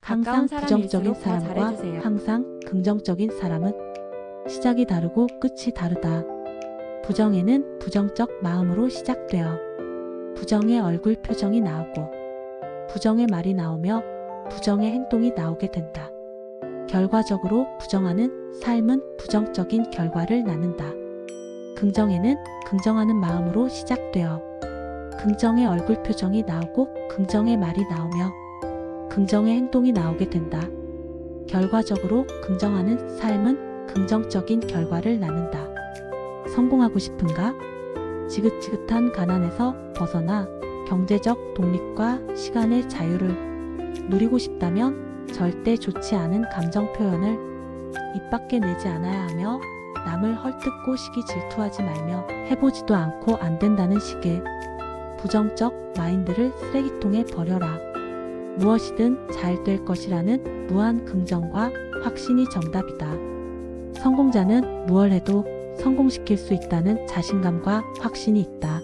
항상 부정적인 사람과 항상 긍정적인 사람은 시작이 다르고 끝이 다르다. 부정에는 부정적 마음으로 시작되어 부정의 얼굴 표정이 나오고 부정의 말이 나오며 부정의 행동이 나오게 된다. 결과적으로 부정하는 삶은 부정적인 결과를 낳는다. 긍정에는 긍정하는 마음으로 시작되어 긍정의 얼굴 표정이 나오고 긍정의 말이 나오며 긍정의 행동이 나오게 된다. 결과적으로 긍정하는 삶은 긍정적인 결과를 낳는다. 성공하고 싶은가? 지긋지긋한 가난에서 벗어나 경제적 독립과 시간의 자유를 누리고 싶다면 절대 좋지 않은 감정 표현을 입 밖에 내지 않아야 하며 남을 헐뜯고 시기 질투하지 말며 해보지도 않고 안 된다는 식의 부정적 마인드를 쓰레기통에 버려라. 무엇이든 잘 될 것이라는 무한 긍정과 확신이 정답이다. 성공자는 무얼 해도 성공시킬 수 있다는 자신감과 확신이 있다.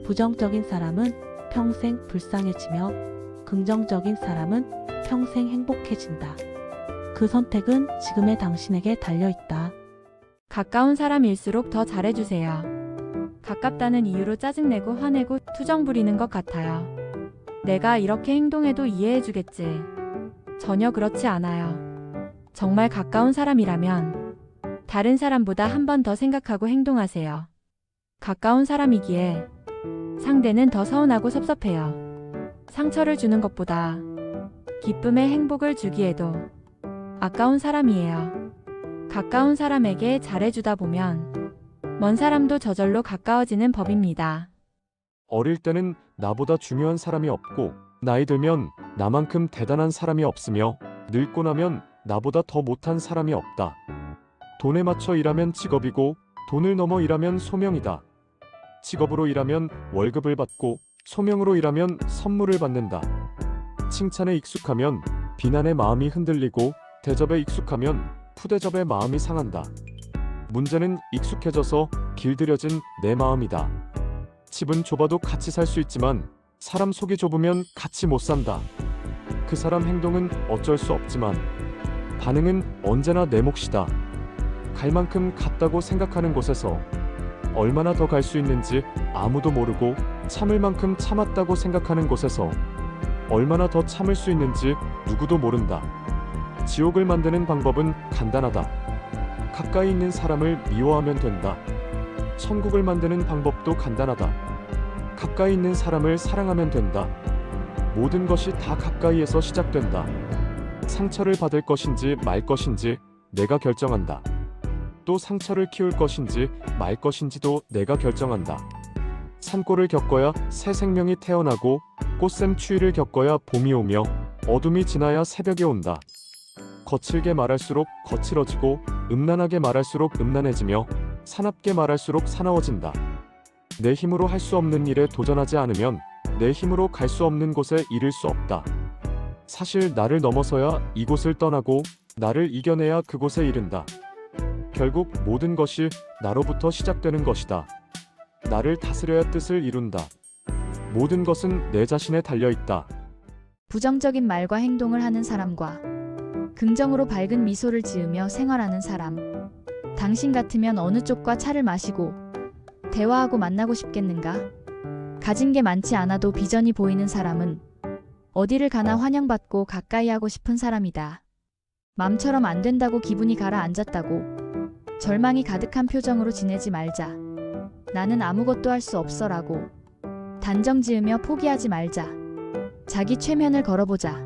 부정적인 사람은 평생 불쌍해지며 긍정적인 사람은 평생 행복해진다. 그 선택은 지금의 당신에게 달려있다. 가까운 사람일수록 더 잘해주세요. 가깝다는 이유로 짜증내고 화내고 투정 부리는 것 같아요. 내가 이렇게 행동해도 이해해주겠지. 전혀 그렇지 않아요. 정말 가까운 사람이라면 다른 사람보다 한 번 더 생각하고 행동하세요. 가까운 사람이기에 상대는 더 서운하고 섭섭해요. 상처를 주는 것보다 기쁨의 행복을 주기에도 아까운 사람이에요. 가까운 사람에게 잘해주다 보면 먼 사람도 저절로 가까워지는 법입니다. 어릴 때는 나보다 중요한 사람이 없고 나이 들면 나만큼 대단한 사람이 없으며 늙고 나면 나보다 더 못한 사람이 없다. 돈에 맞춰 일하면 직업이고 돈을 넘어 일하면 소명이다. 직업으로 일하면 월급을 받고 소명으로 일하면 선물을 받는다. 칭찬에 익숙하면 비난의 마음이 흔들리고 대접에 익숙하면 푸대접의 마음이 상한다. 문제는 익숙해져서 길들여진 내 마음이다. 집은 좁아도 같이 살 수 있지만 사람 속이 좁으면 같이 못 산다. 그 사람 행동은 어쩔 수 없지만 반응은 언제나 내 몫이다. 갈 만큼 갔다고 생각하는 곳에서 얼마나 더 갈 수 있는지 아무도 모르고 참을 만큼 참았다고 생각하는 곳에서 얼마나 더 참을 수 있는지 누구도 모른다. 지옥을 만드는 방법은 간단하다. 가까이 있는 사람을 미워하면 된다. 천국을 만드는 방법도 간단하다. 가까이 있는 사람을 사랑하면 된다. 모든 것이 다 가까이에서 시작된다. 상처를 받을 것인지 말 것인지 내가 결정한다. 또 상처를 키울 것인지 말 것인지도 내가 결정한다. 산골을 겪어야 새 생명이 태어나고 꽃샘 추위를 겪어야 봄이 오며 어둠이 지나야 새벽이 온다. 거칠게 말할수록 거칠어지고 음란하게 말할수록 음란해지며 사납게 말할수록 사나워진다. 내 힘으로 할 수 없는 일에 도전하지 않으면 내 힘으로 갈 수 없는 곳에 이를 수 없다. 사실 나를 넘어서야 이곳을 떠나고 나를 이겨내야 그곳에 이른다. 결국 모든 것이 나로부터 시작되는 것이다. 나를 다스려야 뜻을 이룬다. 모든 것은 내 자신에 달려있다. 부정적인 말과 행동을 하는 사람과 긍정으로 밝은 미소를 지으며 생활하는 사람. 당신 같으면 어느 쪽과 차를 마시고 대화하고 만나고 싶겠는가? 가진 게 많지 않아도 비전이 보이는 사람은 어디를 가나 환영받고 가까이 하고 싶은 사람이다. 맘처럼 안 된다고 기분이 가라앉았다고 절망이 가득한 표정으로 지내지 말자. 나는 아무것도 할 수 없어라고 단정 지으며 포기하지 말자. 자기 최면을 걸어보자.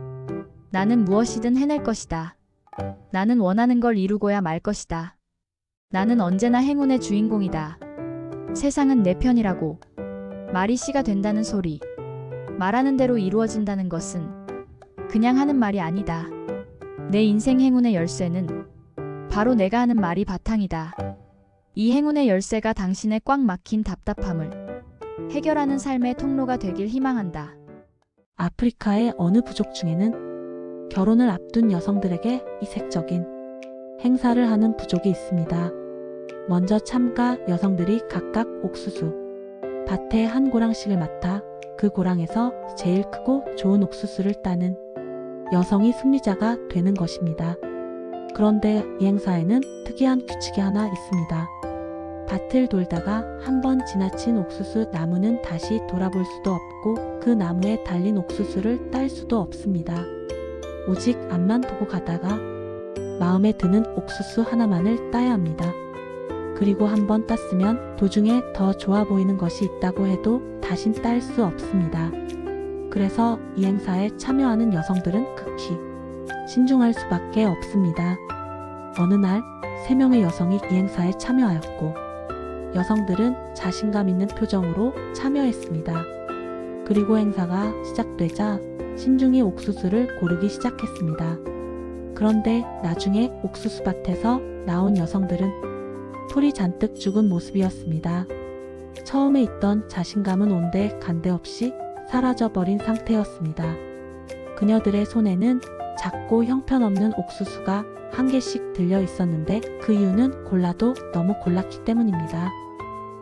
나는 무엇이든 해낼 것이다. 나는 원하는 걸 이루고야 말 것이다. 나는 언제나 행운의 주인공이다. 세상은 내 편이라고. 말이 씨가 된다는 소리. 말하는 대로 이루어진다는 것은 그냥 하는 말이 아니다. 내 인생 행운의 열쇠는 바로 내가 하는 말이 바탕이다. 이 행운의 열쇠가 당신의 꽉 막힌 답답함을 해결하는 삶의 통로가 되길 희망한다. 아프리카의 어느 부족 중에는 결혼을 앞둔 여성들에게 이색적인 행사를 하는 부족이 있습니다. 먼저 참가 여성들이 각각 옥수수 밭에 한 고랑씩을 맡아 그 고랑에서 제일 크고 좋은 옥수수를 따는 여성이 승리자가 되는 것입니다. 그런데 이 행사에는 특이한 규칙이 하나 있습니다. 밭을 돌다가 한 번 지나친 옥수수 나무는 다시 돌아볼 수도 없고 그 나무에 달린 옥수수를 딸 수도 없습니다. 오직 앞만 보고 가다가 마음에 드는 옥수수 하나만을 따야 합니다. 그리고 한 번 땄으면 도중에 더 좋아 보이는 것이 있다고 해도 다신 딸 수 없습니다. 그래서 이 행사에 참여하는 여성들은 극히 신중할 수밖에 없습니다. 어느 날 3명의 여성이 이 행사에 참여하였고 여성들은 자신감 있는 표정으로 참여했습니다. 그리고 행사가 시작되자 신중히 옥수수를 고르기 시작했습니다. 그런데 나중에 옥수수밭에서 나온 여성들은 풀이 잔뜩 죽은 모습이었습니다. 처음에 있던 자신감은 온데 간데 없이 사라져버린 상태였습니다. 그녀들의 손에는 작고 형편없는 옥수수가 한 개씩 들려 있었는데 그 이유는 골라도 너무 골랐기 때문입니다.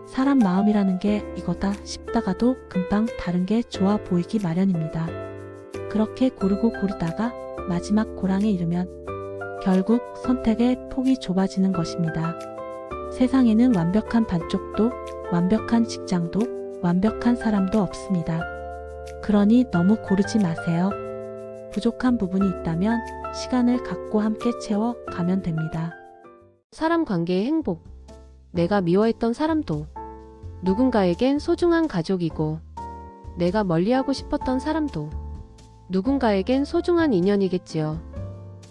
사람 마음이라는 게 이거다 싶다가도 금방 다른 게 좋아 보이기 마련입니다. 그렇게 고르다가 마지막 고랑에 이르면 결국 선택의 폭이 좁아지는 것입니다. 세상에는 완벽한 반쪽도, 완벽한 직장도, 완벽한 사람도 없습니다. 그러니 너무 고르지 마세요. 부족한 부분이 있다면 시간을 갖고 함께 채워 가면 됩니다. 사람 관계의 행복. 내가 미워했던 사람도 누군가에겐 소중한 가족이고 내가 멀리하고 싶었던 사람도 누군가에겐 소중한 인연이겠지요.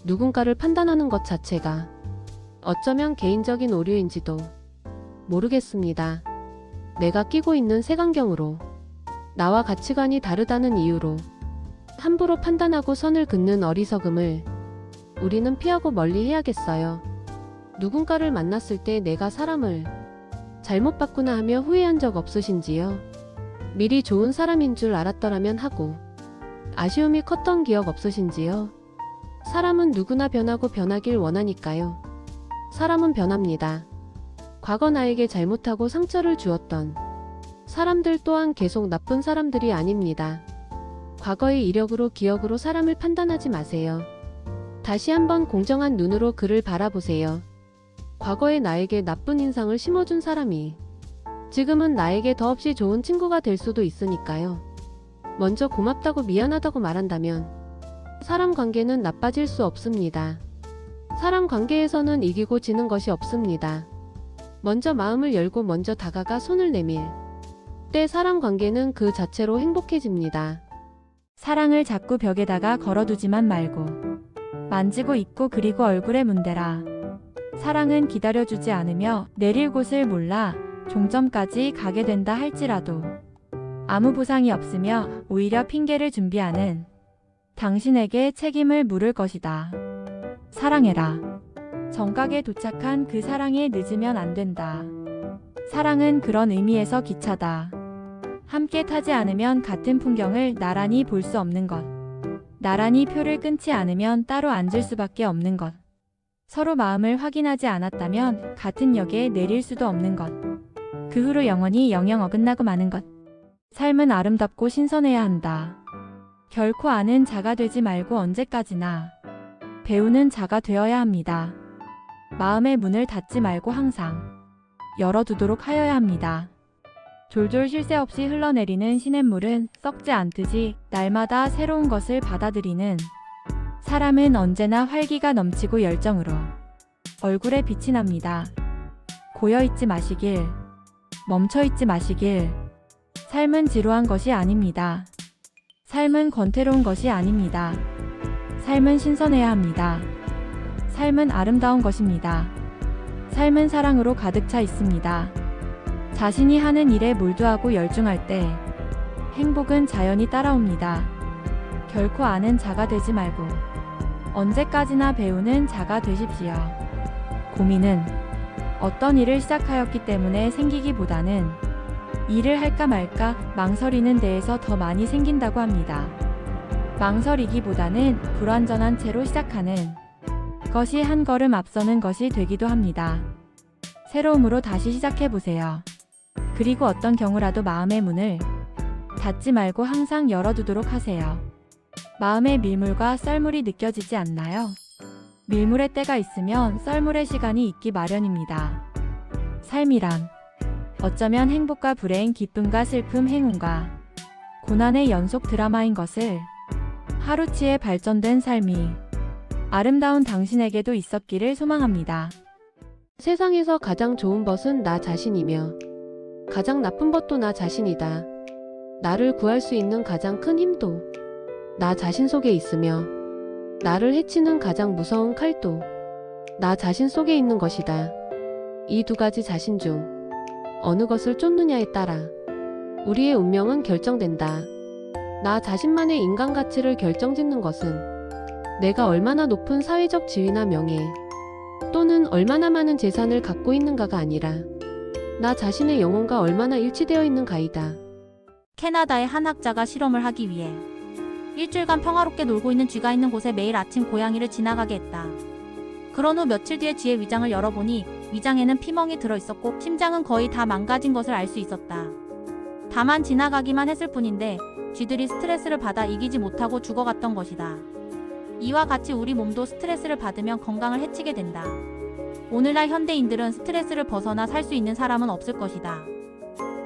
누군가를 판단하는 것 자체가 어쩌면 개인적인 오류인지도 모르겠습니다. 내가 끼고 있는 색안경으로 나와 가치관이 다르다는 이유로 함부로 판단하고 선을 긋는 어리석음을 우리는 피하고 멀리 해야겠어요. 누군가를 만났을 때 내가 사람을 잘못 봤구나 하며 후회한 적 없으신지요? 미리 좋은 사람인 줄 알았더라면 하고 아쉬움이 컸던 기억 없으신지요? 사람은 누구나 변하고 변하길 원하니까요. 사람은 변합니다. 과거 나에게 잘못하고 상처를 주었던 사람들 또한 계속 나쁜 사람들이 아닙니다. 과거의 이력으로 기억으로 사람을 판단하지 마세요. 다시 한번 공정한 눈으로 그를 바라보세요. 과거의 나에게 나쁜 인상을 심어준 사람이 지금은 나에게 더없이 좋은 친구가 될 수도 있으니까요. 먼저 고맙다고 미안하다고 말한다면 사람 관계는 나빠질 수 없습니다. 사람 관계에서는 이기고 지는 것이 없습니다. 먼저 마음을 열고 먼저 다가가 손을 내밀 때 사람 관계는 그 자체로 행복해집니다. 사랑을 자꾸 벽에다가 걸어두지만 말고 만지고 있고 그리고 얼굴에 문대라. 사랑은 기다려주지 않으며 내릴 곳을 몰라 종점까지 가게 된다 할지라도 아무 보상이 없으며 오히려 핑계를 준비하는 당신에게 책임을 물을 것이다. 사랑해라. 정각에 도착한 그 사랑에 늦으면 안 된다. 사랑은 그런 의미에서 기차다. 함께 타지 않으면 같은 풍경을 나란히 볼 수 없는 것. 나란히 표를 끊지 않으면 따로 앉을 수밖에 없는 것. 서로 마음을 확인하지 않았다면 같은 역에 내릴 수도 없는 것. 그 후로 영원히 영영 어긋나고 마는 것. 삶은 아름답고 신선해야 한다. 결코 아는 자가 되지 말고 언제까지나 배우는 자가 되어야 합니다. 마음의 문을 닫지 말고 항상 열어두도록 하여야 합니다. 졸졸 쉴 새 없이 흘러내리는 시냇물은 썩지 않듯이 날마다 새로운 것을 받아들이는 사람은 언제나 활기가 넘치고 열정으로 얼굴에 빛이 납니다. 고여있지 마시길, 멈춰있지 마시길. 삶은 지루한 것이 아닙니다. 삶은 권태로운 것이 아닙니다. 삶은 신선해야 합니다. 삶은 아름다운 것입니다. 삶은 사랑으로 가득 차 있습니다. 자신이 하는 일에 몰두하고 열중할 때 행복은 자연히 따라옵니다. 결코 아는 자가 되지 말고 언제까지나 배우는 자가 되십시오. 고민은 어떤 일을 시작하였기 때문에 생기기보다는 일을 할까 말까 망설이는 데에서 더 많이 생긴다고 합니다. 망설이기보다는 불완전한 채로 시작하는 것이 한 걸음 앞서는 것이 되기도 합니다. 새로움으로 다시 시작해보세요. 그리고 어떤 경우라도 마음의 문을 닫지 말고 항상 열어두도록 하세요. 마음의 밀물과 썰물이 느껴지지 않나요? 밀물의 때가 있으면 썰물의 시간이 있기 마련입니다. 삶이란 어쩌면 행복과 불행, 기쁨과 슬픔, 행운과 고난의 연속 드라마인 것을 하루치에 발전된 삶이 아름다운 당신에게도 있었기를 소망합니다. 세상에서 가장 좋은 벗은 나 자신이며 가장 나쁜 벗도 나 자신이다. 나를 구할 수 있는 가장 큰 힘도 나 자신 속에 있으며 나를 해치는 가장 무서운 칼도 나 자신 속에 있는 것이다. 이 두 가지 자신 중 어느 것을 쫓느냐에 따라 우리의 운명은 결정된다. 나 자신만의 인간 가치를 결정짓는 것은 내가 얼마나 높은 사회적 지위나 명예 또는 얼마나 많은 재산을 갖고 있는가가 아니라 나 자신의 영혼과 얼마나 일치되어 있는가이다. 캐나다의 한 학자가 실험을 하기 위해 일주일간 평화롭게 놀고 있는 쥐가 있는 곳에 매일 아침 고양이를 지나가게 했다. 그런 후 며칠 뒤에 쥐의 위장을 열어보니 위장에는 피멍이 들어있었고 심장은 거의 다 망가진 것을 알 수 있었다. 다만 지나가기만 했을 뿐인데 쥐들이 스트레스를 받아 이기지 못하고 죽어갔던 것이다. 이와 같이 우리 몸도 스트레스를 받으면 건강을 해치게 된다. 오늘날 현대인들은 스트레스를 벗어나 살 수 있는 사람은 없을 것이다.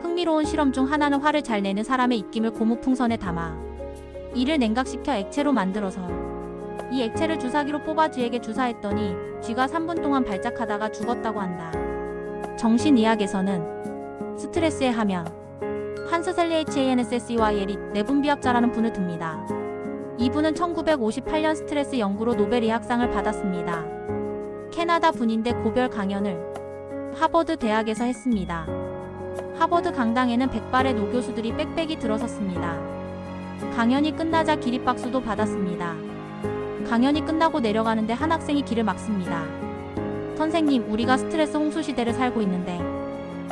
흥미로운 실험 중 하나는 화를 잘 내는 사람의 입김을 고무풍선에 담아 이를 냉각시켜 액체로 만들어서 이 액체를 주사기로 뽑아 쥐에게 주사했더니 쥐가 3분 동안 발작하다가 죽었다고 한다. 정신의학에서는 스트레스의 하면 한스 셀리HANSSEYL이 내분비학자라는 분을 듭니다. 이분은 1958년 스트레스 연구로 노벨 의학상을 받았습니다. 캐나다 분인데 고별 강연을 하버드 대학에서 했습니다. 하버드 강당에는 100발의 노교수들이 빽빽이 들어섰습니다. 강연이 끝나자 기립박수도 받았습니다. 강연이 끝나고 내려가는데 한 학생이 길을 막습니다. 선생님, 우리가 스트레스 홍수 시대를 살고 있는데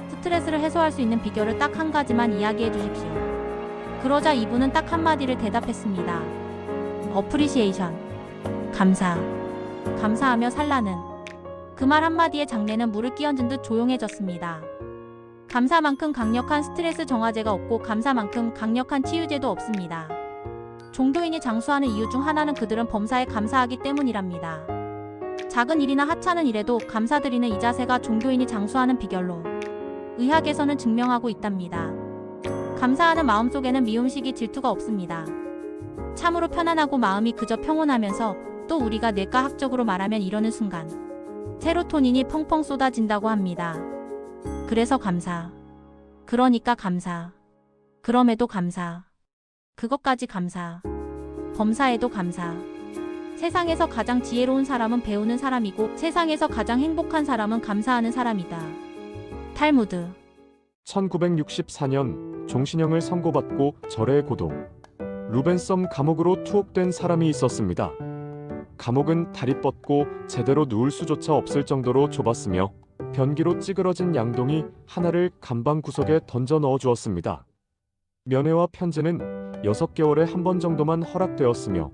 스트레스를 해소할 수 있는 비결을 딱 한 가지만 이야기해 주십시오. 그러자 이분은 딱 한마디를 대답했습니다. 어프리시에이션. 감사. 감사하며 살라는 그 말 한마디에 장내는 물을 끼얹은 듯 조용해졌습니다. 감사만큼 강력한 스트레스 정화제가 없고 감사만큼 강력한 치유제도 없습니다. 종교인이 장수하는 이유 중 하나는 그들은 범사에 감사하기 때문이랍니다. 작은 일이나 하찮은 일에도 감사드리는 이 자세가 종교인이 장수하는 비결로 의학에서는 증명하고 있답니다. 감사하는 마음속에는 미움시기 질투가 없습니다. 참으로 편안하고 마음이 그저 평온하면서 또 우리가 뇌과학적으로 말하면 이러는 순간 세로토닌이 펑펑 쏟아진다고 합니다. 그래서 감사. 그러니까 감사. 그럼에도 감사. 그것까지 감사. 범사에도 감사. 세상에서 가장 지혜로운 사람은 배우는 사람이고 세상에서 가장 행복한 사람은 감사하는 사람이다. 탈무드. 1964년 종신형을 선고받고 절의 고도 루벤섬 감옥으로 투옥된 사람이 있었습니다. 감옥은 다리 뻗고 제대로 누울 수조차 없을 정도로 좁았으며 변기로 찌그러진 양동이 하나를 감방 구석에 던져 넣어 주었습니다. 면회와 편제는 6개월에 한 번 정도만 허락되었으며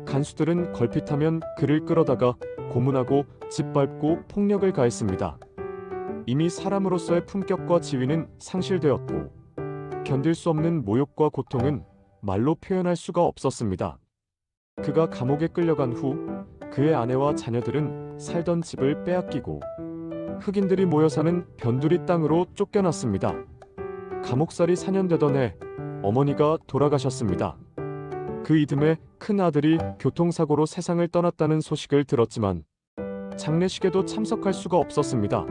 간수들은 걸핏하면 그를 끌어다가 고문하고 짓밟고 폭력을 가했습니다. 이미 사람으로서의 품격과 지위는 상실되었고 견딜 수 없는 모욕과 고통은 말로 표현할 수가 없었습니다. 그가 감옥에 끌려간 후 그의 아내와 자녀들은 살던 집을 빼앗기고 흑인들이 모여 사는 변두리 땅으로 쫓겨났습니다. 감옥살이 4년 되던 해 어머니가 돌아가셨습니다. 그 이듬해 큰 아들이 교통사고로 세상을 떠났다는 소식을 들었지만 장례식에도 참석할 수가 없었습니다.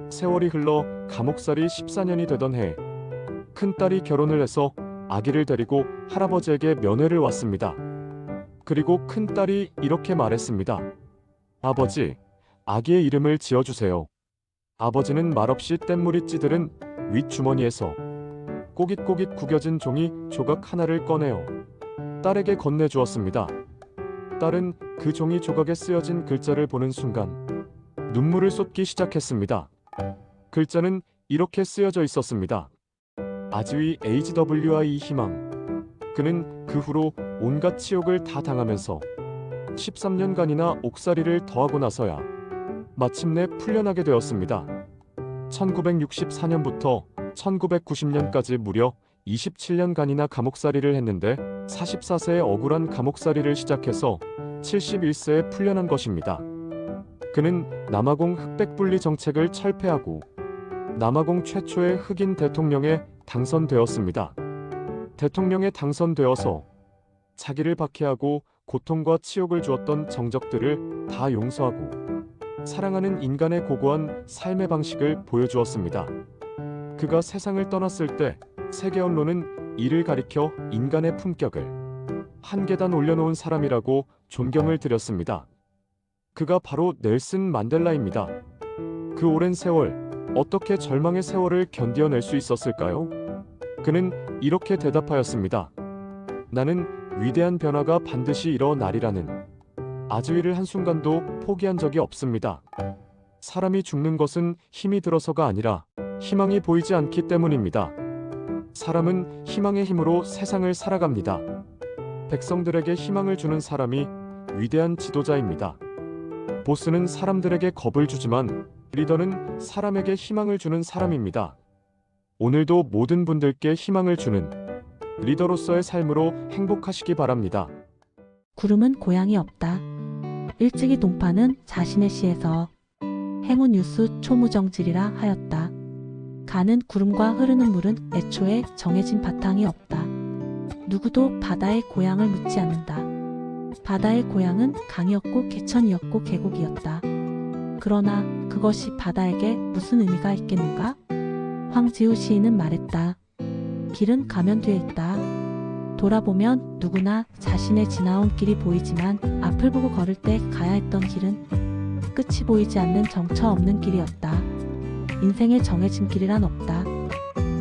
세월이 흘러 감옥살이 14년이 되던 해 큰딸이 결혼을 해서 아기를 데리고 할아버지에게 면회를 왔습니다. 그리고 큰딸이 이렇게 말했습니다. 아버지, 아기의 이름을 지어주세요. 아버지는 말없이 뗏물이 찌들은 윗주머니에서 꼬깃꼬깃 구겨진 종이 조각 하나를 꺼내어 딸에게 건네주었습니다. 딸은 그 종이 조각에 쓰여진 글자를 보는 순간 눈물을 쏟기 시작했습니다. 글자는 이렇게 쓰여져 있었습니다. 아지위 HWI 희망. 그는 그 후로 온갖 치욕을 다 당하면서 13년간이나 옥살이를 더하고 나서야 마침내 풀려나게 되었습니다. 1964년부터 1990년까지 무려 27년간이나 감옥살이를 했는데 44세에 억울한 감옥살이를 시작해서 71세에 풀려난 것입니다. 그는 남아공 흑백 분리 정책을 철폐하고 남아공 최초의 흑인 대통령에 당선되었습니다. 대통령에 당선되어서 자기를 박해하고 고통과 치욕을 주었던 정적들을 다 용서하고 사랑하는 인간의 고고한 삶의 방식을 보여주었습니다. 그가 세상을 떠났을 때 세계 언론은 이를 가리켜 인간의 품격을 한 계단 올려놓은 사람이라고 존경을 드렸습니다. 그가 바로 넬슨 만델라입니다. 그 오랜 세월, 어떻게 절망의 세월을 견뎌낼 수 있었을까요? 그는 이렇게 대답하였습니다. 나는 위대한 변화가 반드시 일어나리라는 아주이를 한순간도 포기한 적이 없습니다. 사람이 죽는 것은 힘이 들어서가 아니라 희망이 보이지 않기 때문입니다. 사람은 희망의 힘으로 세상을 살아갑니다. 백성들에게 희망을 주는 사람이 위대한 지도자입니다. 보스는 사람들에게 겁을 주지만 리더는 사람에게 희망을 주는 사람입니다. 오늘도 모든 분들께 희망을 주는 리더로서의 삶으로 행복하시기 바랍니다. 구름은 고향이 없다. 일찍이 동파는 자신의 시에서 행운 뉴스 초무정질이라 하였다. 가는 구름과 흐르는 물은 애초에 정해진 바탕이 없다. 누구도 바다의 고향을 묻지 않는다. 바다의 고향은 강이었고 개천이었고 계곡이었다. 그러나 그것이 바다에게 무슨 의미가 있겠는가? 황지우 시인은 말했다. 길은 가면 뒤에 있다. 돌아보면 누구나 자신의 지나온 길이 보이지만 앞을 보고 걸을 때 가야 했던 길은 끝이 보이지 않는 정처 없는 길이었다. 인생에 정해진 길이란 없다.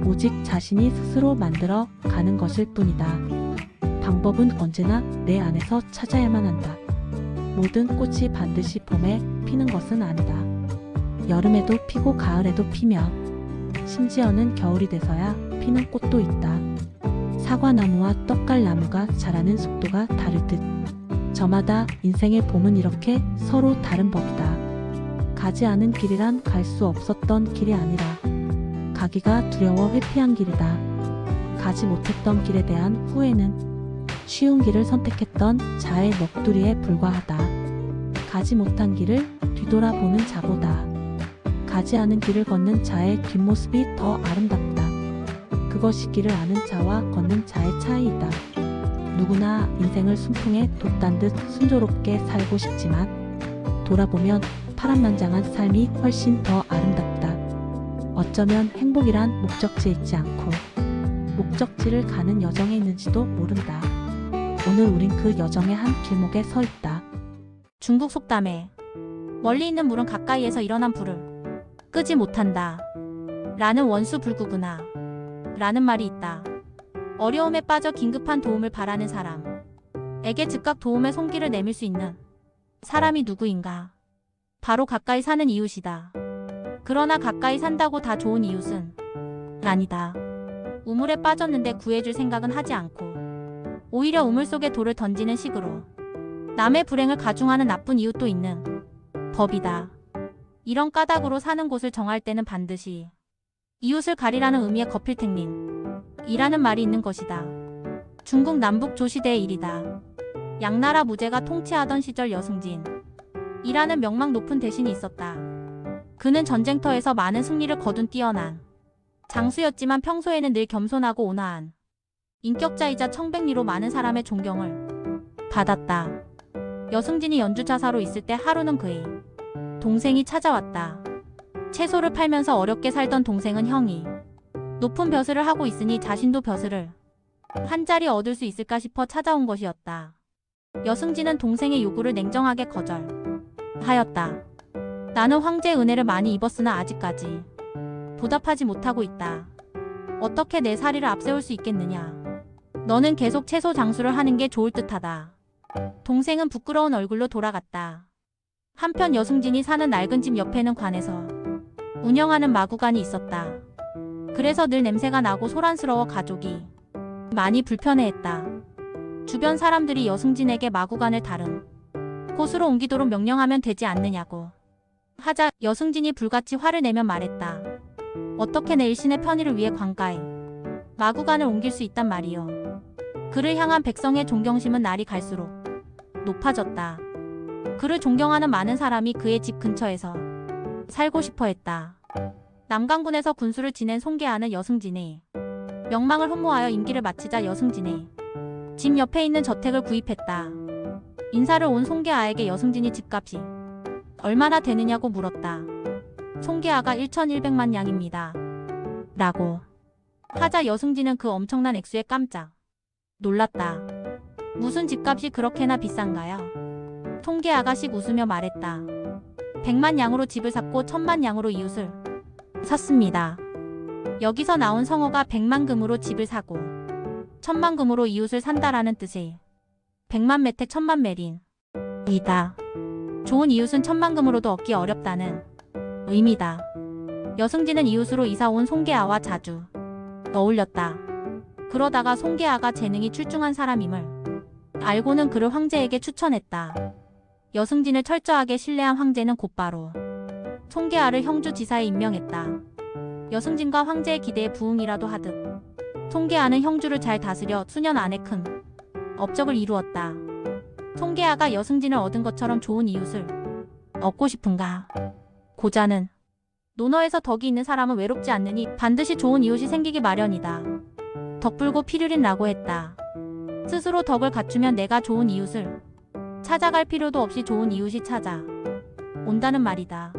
오직 자신이 스스로 만들어 가는 것일 뿐이다. 방법은 언제나 내 안에서 찾아야만 한다. 모든 꽃이 반드시 봄에 피는 것은 아니다. 여름에도 피고 가을에도 피며 심지어는 겨울이 돼서야 피는 꽃도 있다. 사과나무와 떡갈나무가 자라는 속도가 다를 듯 저마다 인생의 봄은 이렇게 서로 다른 법이다. 가지 않은 길이란 갈 수 없었던 길이 아니라 가기가 두려워 회피한 길이다. 가지 못했던 길에 대한 후회는 쉬운 길을 선택했던 자의 먹두리에 불과하다. 가지 못한 길을 뒤돌아보는 자보다 가지 않은 길을 걷는 자의 뒷모습이 더 아름답다. 그것이 길을 아는 자와 걷는 자의 차이이다. 누구나 인생을 순풍에 돛단 듯 순조롭게 살고 싶지만 돌아보면 파란만장한 삶이 훨씬 더 아름답다. 어쩌면 행복이란 목적지에 있지 않고 목적지를 가는 여정에 있는지도 모른다. 오늘 우린 그 여정의 한 길목에 서 있다. 중국 속담에 멀리 있는 물은 가까이에서 일어난 불을 끄지 못한다. 라는 원수 불구구나. 라는 말이 있다. 어려움에 빠져 긴급한 도움을 바라는 사람에게 즉각 도움의 손길을 내밀 수 있는 사람이 누구인가? 바로 가까이 사는 이웃이다. 그러나 가까이 산다고 다 좋은 이웃은 아니다. 우물에 빠졌는데 구해줄 생각은 하지 않고 오히려 우물 속에 돌을 던지는 식으로 남의 불행을 가중하는 나쁜 이웃도 있는 법이다. 이런 까닭으로 사는 곳을 정할 때는 반드시 이웃을 가리라는 의미의 거필택린이라는 말이 있는 것이다. 중국 남북 조시대의 일이다. 양나라 무제가 통치하던 시절 여승진이라는 명망 높은 대신이 있었다. 그는 전쟁터에서 많은 승리를 거둔 뛰어난 장수였지만 평소에는 늘 겸손하고 온화한 인격자이자 청백리로 많은 사람의 존경을 받았다. 여승진이 연주자사로 있을 때 하루는 그의 동생이 찾아왔다. 채소를 팔면서 어렵게 살던 동생은 형이 높은 벼슬을 하고 있으니 자신도 벼슬을 한 자리 얻을 수 있을까 싶어 찾아온 것이었다. 여승진은 동생의 요구를 냉정하게 거절하였다. 나는 황제의 은혜를 많이 입었으나 아직까지 보답하지 못하고 있다. 어떻게 내 사리를 앞세울 수 있겠느냐. 너는 계속 채소 장수를 하는 게 좋을 듯하다. 동생은 부끄러운 얼굴로 돌아갔다. 한편 여승진이 사는 낡은 집 옆에는 관에서 운영하는 마구간이 있었다. 그래서 늘 냄새가 나고 소란스러워 가족이 많이 불편해했다. 주변 사람들이 여승진에게 마구간을 다른 곳으로 옮기도록 명령하면 되지 않느냐고 하자 여승진이 불같이 화를 내며 말했다. 어떻게 내 일신의 편의를 위해 관가에 마구간을 옮길 수 있단 말이요. 그를 향한 백성의 존경심은 날이 갈수록 높아졌다. 그를 존경하는 많은 사람이 그의 집 근처에서 살고 싶어 했다. 남강군에서 군수를 지낸 송계아는 여승진의 명망을 흠모하여 임기를 마치자 여승진의 집 옆에 있는 저택을 구입했다. 인사를 온 송계아에게 여승진이 집값이 얼마나 되느냐고 물었다. 송계아가 1,100만 양입니다. 라고 하자 여승진은 그 엄청난 액수에 깜짝 놀랐다. 무슨 집값이 그렇게나 비싼가요? 송계아가 씩 웃으며 말했다. 100만 양으로 집을 샀고 1000만 양으로 이웃을 샀습니다. 여기서 나온 성어가 100만 금으로 집을 사고 1000만 금으로 이웃을 산다라는 뜻의 100만 매택 1000만 매린 이다. 좋은 이웃은 1000만 금으로도 얻기 어렵다는 의미다. 여승진은 이웃으로 이사온 송계아와 자주 어울렸다. 그러다가 송계아가 재능이 출중한 사람임을 알고는 그를 황제에게 추천했다. 여승진을 철저하게 신뢰한 황제는 곧바로 송계아를 형주지사에 임명했다. 여승진과 황제의 기대에 부응이라도 하듯 송계아는 형주를 잘 다스려 수년 안에 큰 업적을 이루었다. 송계아가 여승진을 얻은 것처럼 좋은 이웃을 얻고 싶은가? 고자는 논어에서 덕이 있는 사람은 외롭지 않느니 반드시 좋은 이웃이 생기기 마련이다. 덕불고 필유린라고 했다. 스스로 덕을 갖추면 내가 좋은 이웃을 찾아갈 필요도 없이 좋은 이웃이 찾아 온다는 말이다.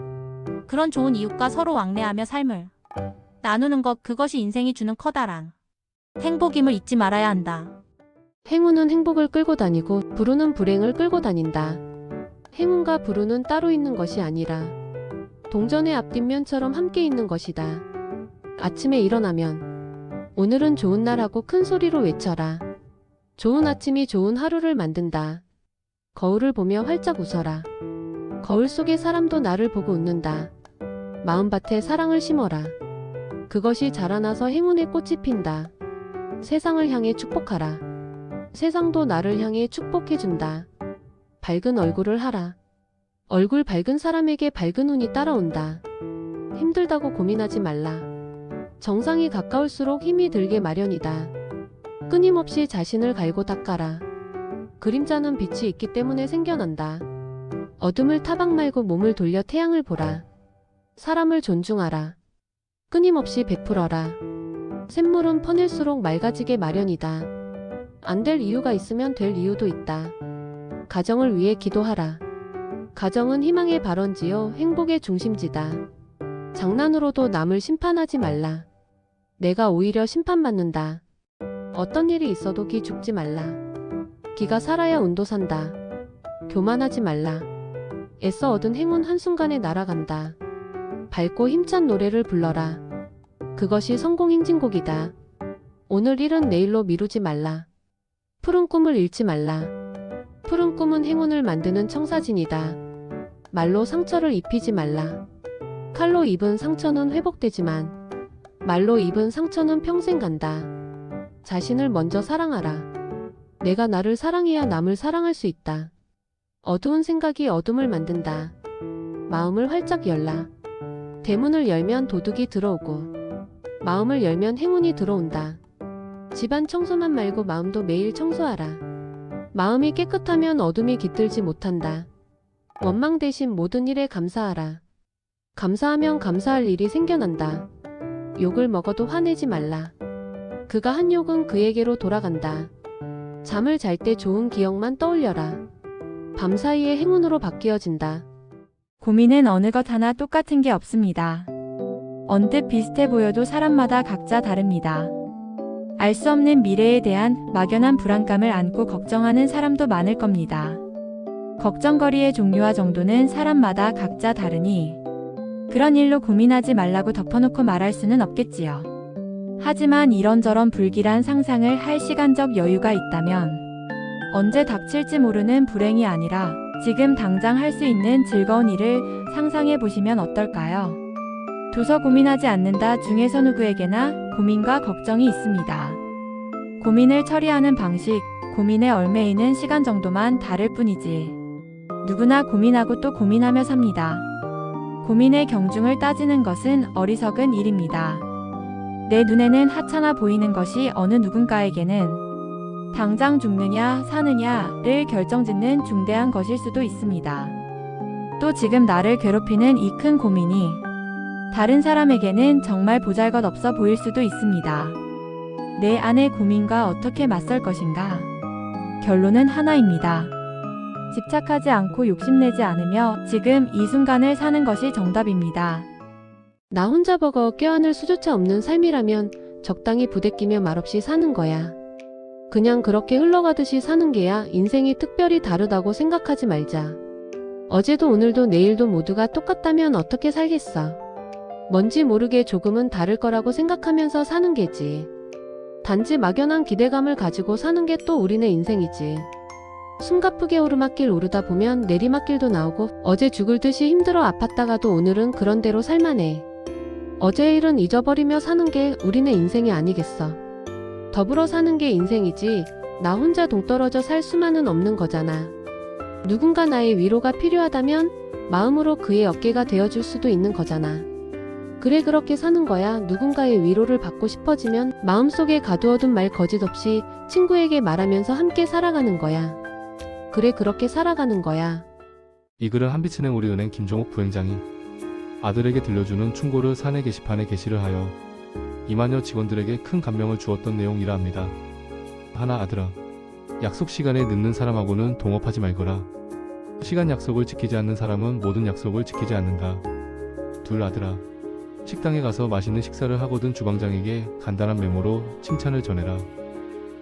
그런 좋은 이웃과 서로 왕래하며 삶을 나누는 것, 그것이 인생이 주는 커다란 행복임을 잊지 말아야 한다. 행운은 행복을 끌고 다니고 불운은 불행을 끌고 다닌다. 행운과 불운은 따로 있는 것이 아니라 동전의 앞뒷면처럼 함께 있는 것이다. 아침에 일어나면 오늘은 좋은 날 하고 큰 소리로 외쳐라. 좋은 아침이 좋은 하루를 만든다. 거울을 보며 활짝 웃어라. 거울 속의 사람도 나를 보고 웃는다. 마음밭에 사랑을 심어라. 그것이 자라나서 행운의 꽃이 핀다. 세상을 향해 축복하라. 세상도 나를 향해 축복해준다. 밝은 얼굴을 하라. 얼굴 밝은 사람에게 밝은 운이 따라온다. 힘들다고 고민하지 말라. 정상이 가까울수록 힘이 들게 마련이다. 끊임없이 자신을 갈고 닦아라. 그림자는 빛이 있기 때문에 생겨난다. 어둠을 타박 말고 몸을 돌려 태양을 보라. 사람을 존중하라. 끊임없이 베풀어라. 샘물은 퍼낼수록 맑아지게 마련이다. 안 될 이유가 있으면 될 이유도 있다. 가정을 위해 기도하라. 가정은 희망의 발원지요 행복의 중심지다. 장난으로도 남을 심판하지 말라. 내가 오히려 심판받는다. 어떤 일이 있어도 기 죽지 말라. 기가 살아야 운도 산다. 교만하지 말라. 애써 얻은 행운 한순간에 날아간다. 밝고 힘찬 노래를 불러라. 그것이 성공 행진곡이다. 오늘 일은 내일로 미루지 말라. 푸른 꿈을 잃지 말라. 푸른 꿈은 행운을 만드는 청사진이다. 말로 상처를 입히지 말라. 칼로 입은 상처는 회복되지만 말로 입은 상처는 평생 간다. 자신을 먼저 사랑하라. 내가 나를 사랑해야 남을 사랑할 수 있다. 어두운 생각이 어둠을 만든다. 마음을 활짝 열라. 대문을 열면 도둑이 들어오고 마음을 열면 행운이 들어온다. 집안 청소만 말고 마음도 매일 청소하라. 마음이 깨끗하면 어둠이 깃들지 못한다. 원망 대신 모든 일에 감사하라. 감사하면 감사할 일이 생겨난다. 욕을 먹어도 화내지 말라. 그가 한 욕은 그에게로 돌아간다. 잠을 잘 때 좋은 기억만 떠올려라. 밤사이에 행운으로 바뀌어진다. 고민은 어느 것 하나 똑같은 게 없습니다. 언뜻 비슷해 보여도 사람마다 각자 다릅니다. 알 수 없는 미래에 대한 막연한 불안감을 안고 걱정하는 사람도 많을 겁니다. 걱정거리의 종류와 정도는 사람마다 각자 다르니 그런 일로 고민하지 말라고 덮어놓고 말할 수는 없겠지요. 하지만 이런저런 불길한 상상을 할 시간적 여유가 있다면 언제 닥칠지 모르는 불행이 아니라 지금 당장 할 수 있는 즐거운 일을 상상해 보시면 어떨까요? 도서 고민하지 않는다 중에서 누구에게나 고민과 걱정이 있습니다. 고민을 처리하는 방식, 고민에 얽매이는 시간 정도만 다를 뿐이지 누구나 고민하고 또 고민하며 삽니다. 고민의 경중을 따지는 것은 어리석은 일입니다. 내 눈에는 하찮아 보이는 것이 어느 누군가에게는 당장 죽느냐 사느냐를 결정짓는 중대한 것일 수도 있습니다. 또 지금 나를 괴롭히는 이 큰 고민이 다른 사람에게는 정말 보잘것없어 보일 수도 있습니다. 내 안의 고민과 어떻게 맞설 것인가? 결론은 하나입니다. 집착하지 않고 욕심내지 않으며 지금 이 순간을 사는 것이 정답입니다. 나 혼자 버거 껴안을 수조차 없는 삶이라면 적당히 부대끼며 말없이 사는 거야. 그냥 그렇게 흘러가듯이 사는 게야 인생이 특별히 다르다고 생각하지 말자. 어제도 오늘도 내일도 모두가 똑같다면 어떻게 살겠어? 뭔지 모르게 조금은 다를 거라고 생각하면서 사는 게지. 단지 막연한 기대감을 가지고 사는 게 또 우리네 인생이지. 숨가쁘게 오르막길 오르다 보면 내리막길도 나오고 어제 죽을 듯이 힘들어 아팠다가도 오늘은 그런 대로 살만해. 어제의 일은 잊어버리며 사는 게 우리네 인생이 아니겠어. 더불어 사는 게 인생이지 나 혼자 동떨어져 살 수만은 없는 거잖아. 누군가 나의 위로가 필요하다면 마음으로 그의 어깨가 되어줄 수도 있는 거잖아. 그래 그렇게 사는 거야. 누군가의 위로를 받고 싶어지면 마음속에 가두어둔 말 거짓 없이 친구에게 말하면서 함께 살아가는 거야. 그래 그렇게 살아가는 거야. 이 글은 한빛은행 우리은행 김종옥 부행장이 아들에게 들려주는 충고를 사내 게시판에 게시를 하여 2만여 직원들에게 큰 감명을 주었던 내용이라 합니다. 하나 아들아, 약속 시간에 늦는 사람하고는 동업하지 말거라. 시간 약속을 지키지 않는 사람은 모든 약속을 지키지 않는다. 둘 아들아, 식당에 가서 맛있는 식사를 하거든 주방장에게 간단한 메모로 칭찬을 전해라.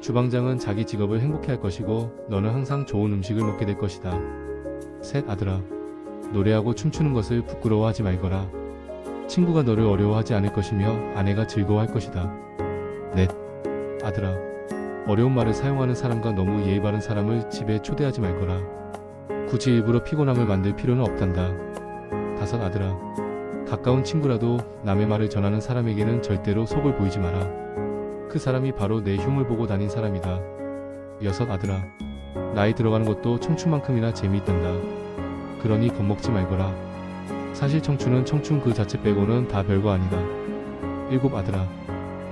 주방장은 자기 직업을 행복해할 것이고 너는 항상 좋은 음식을 먹게 될 것이다. 셋 아들아, 노래하고 춤추는 것을 부끄러워하지 말거라. 친구가 너를 어려워하지 않을 것이며 아내가 즐거워할 것이다. 넷 아들아, 어려운 말을 사용하는 사람과 너무 예의 바른 사람을 집에 초대하지 말거라. 굳이 일부러 피곤함을 만들 필요는 없단다. 다섯 아들아, 가까운 친구라도 남의 말을 전하는 사람에게는 절대로 속을 보이지 마라. 그 사람이 바로 내 흉을 보고 다닌 사람이다. 여섯 아들아, 나이 들어가는 것도 청춘만큼이나 재미있단다. 그러니 겁먹지 말거라. 사실 청춘은 청춘 그 자체 빼고는 다 별거 아니다. 일곱 아들아,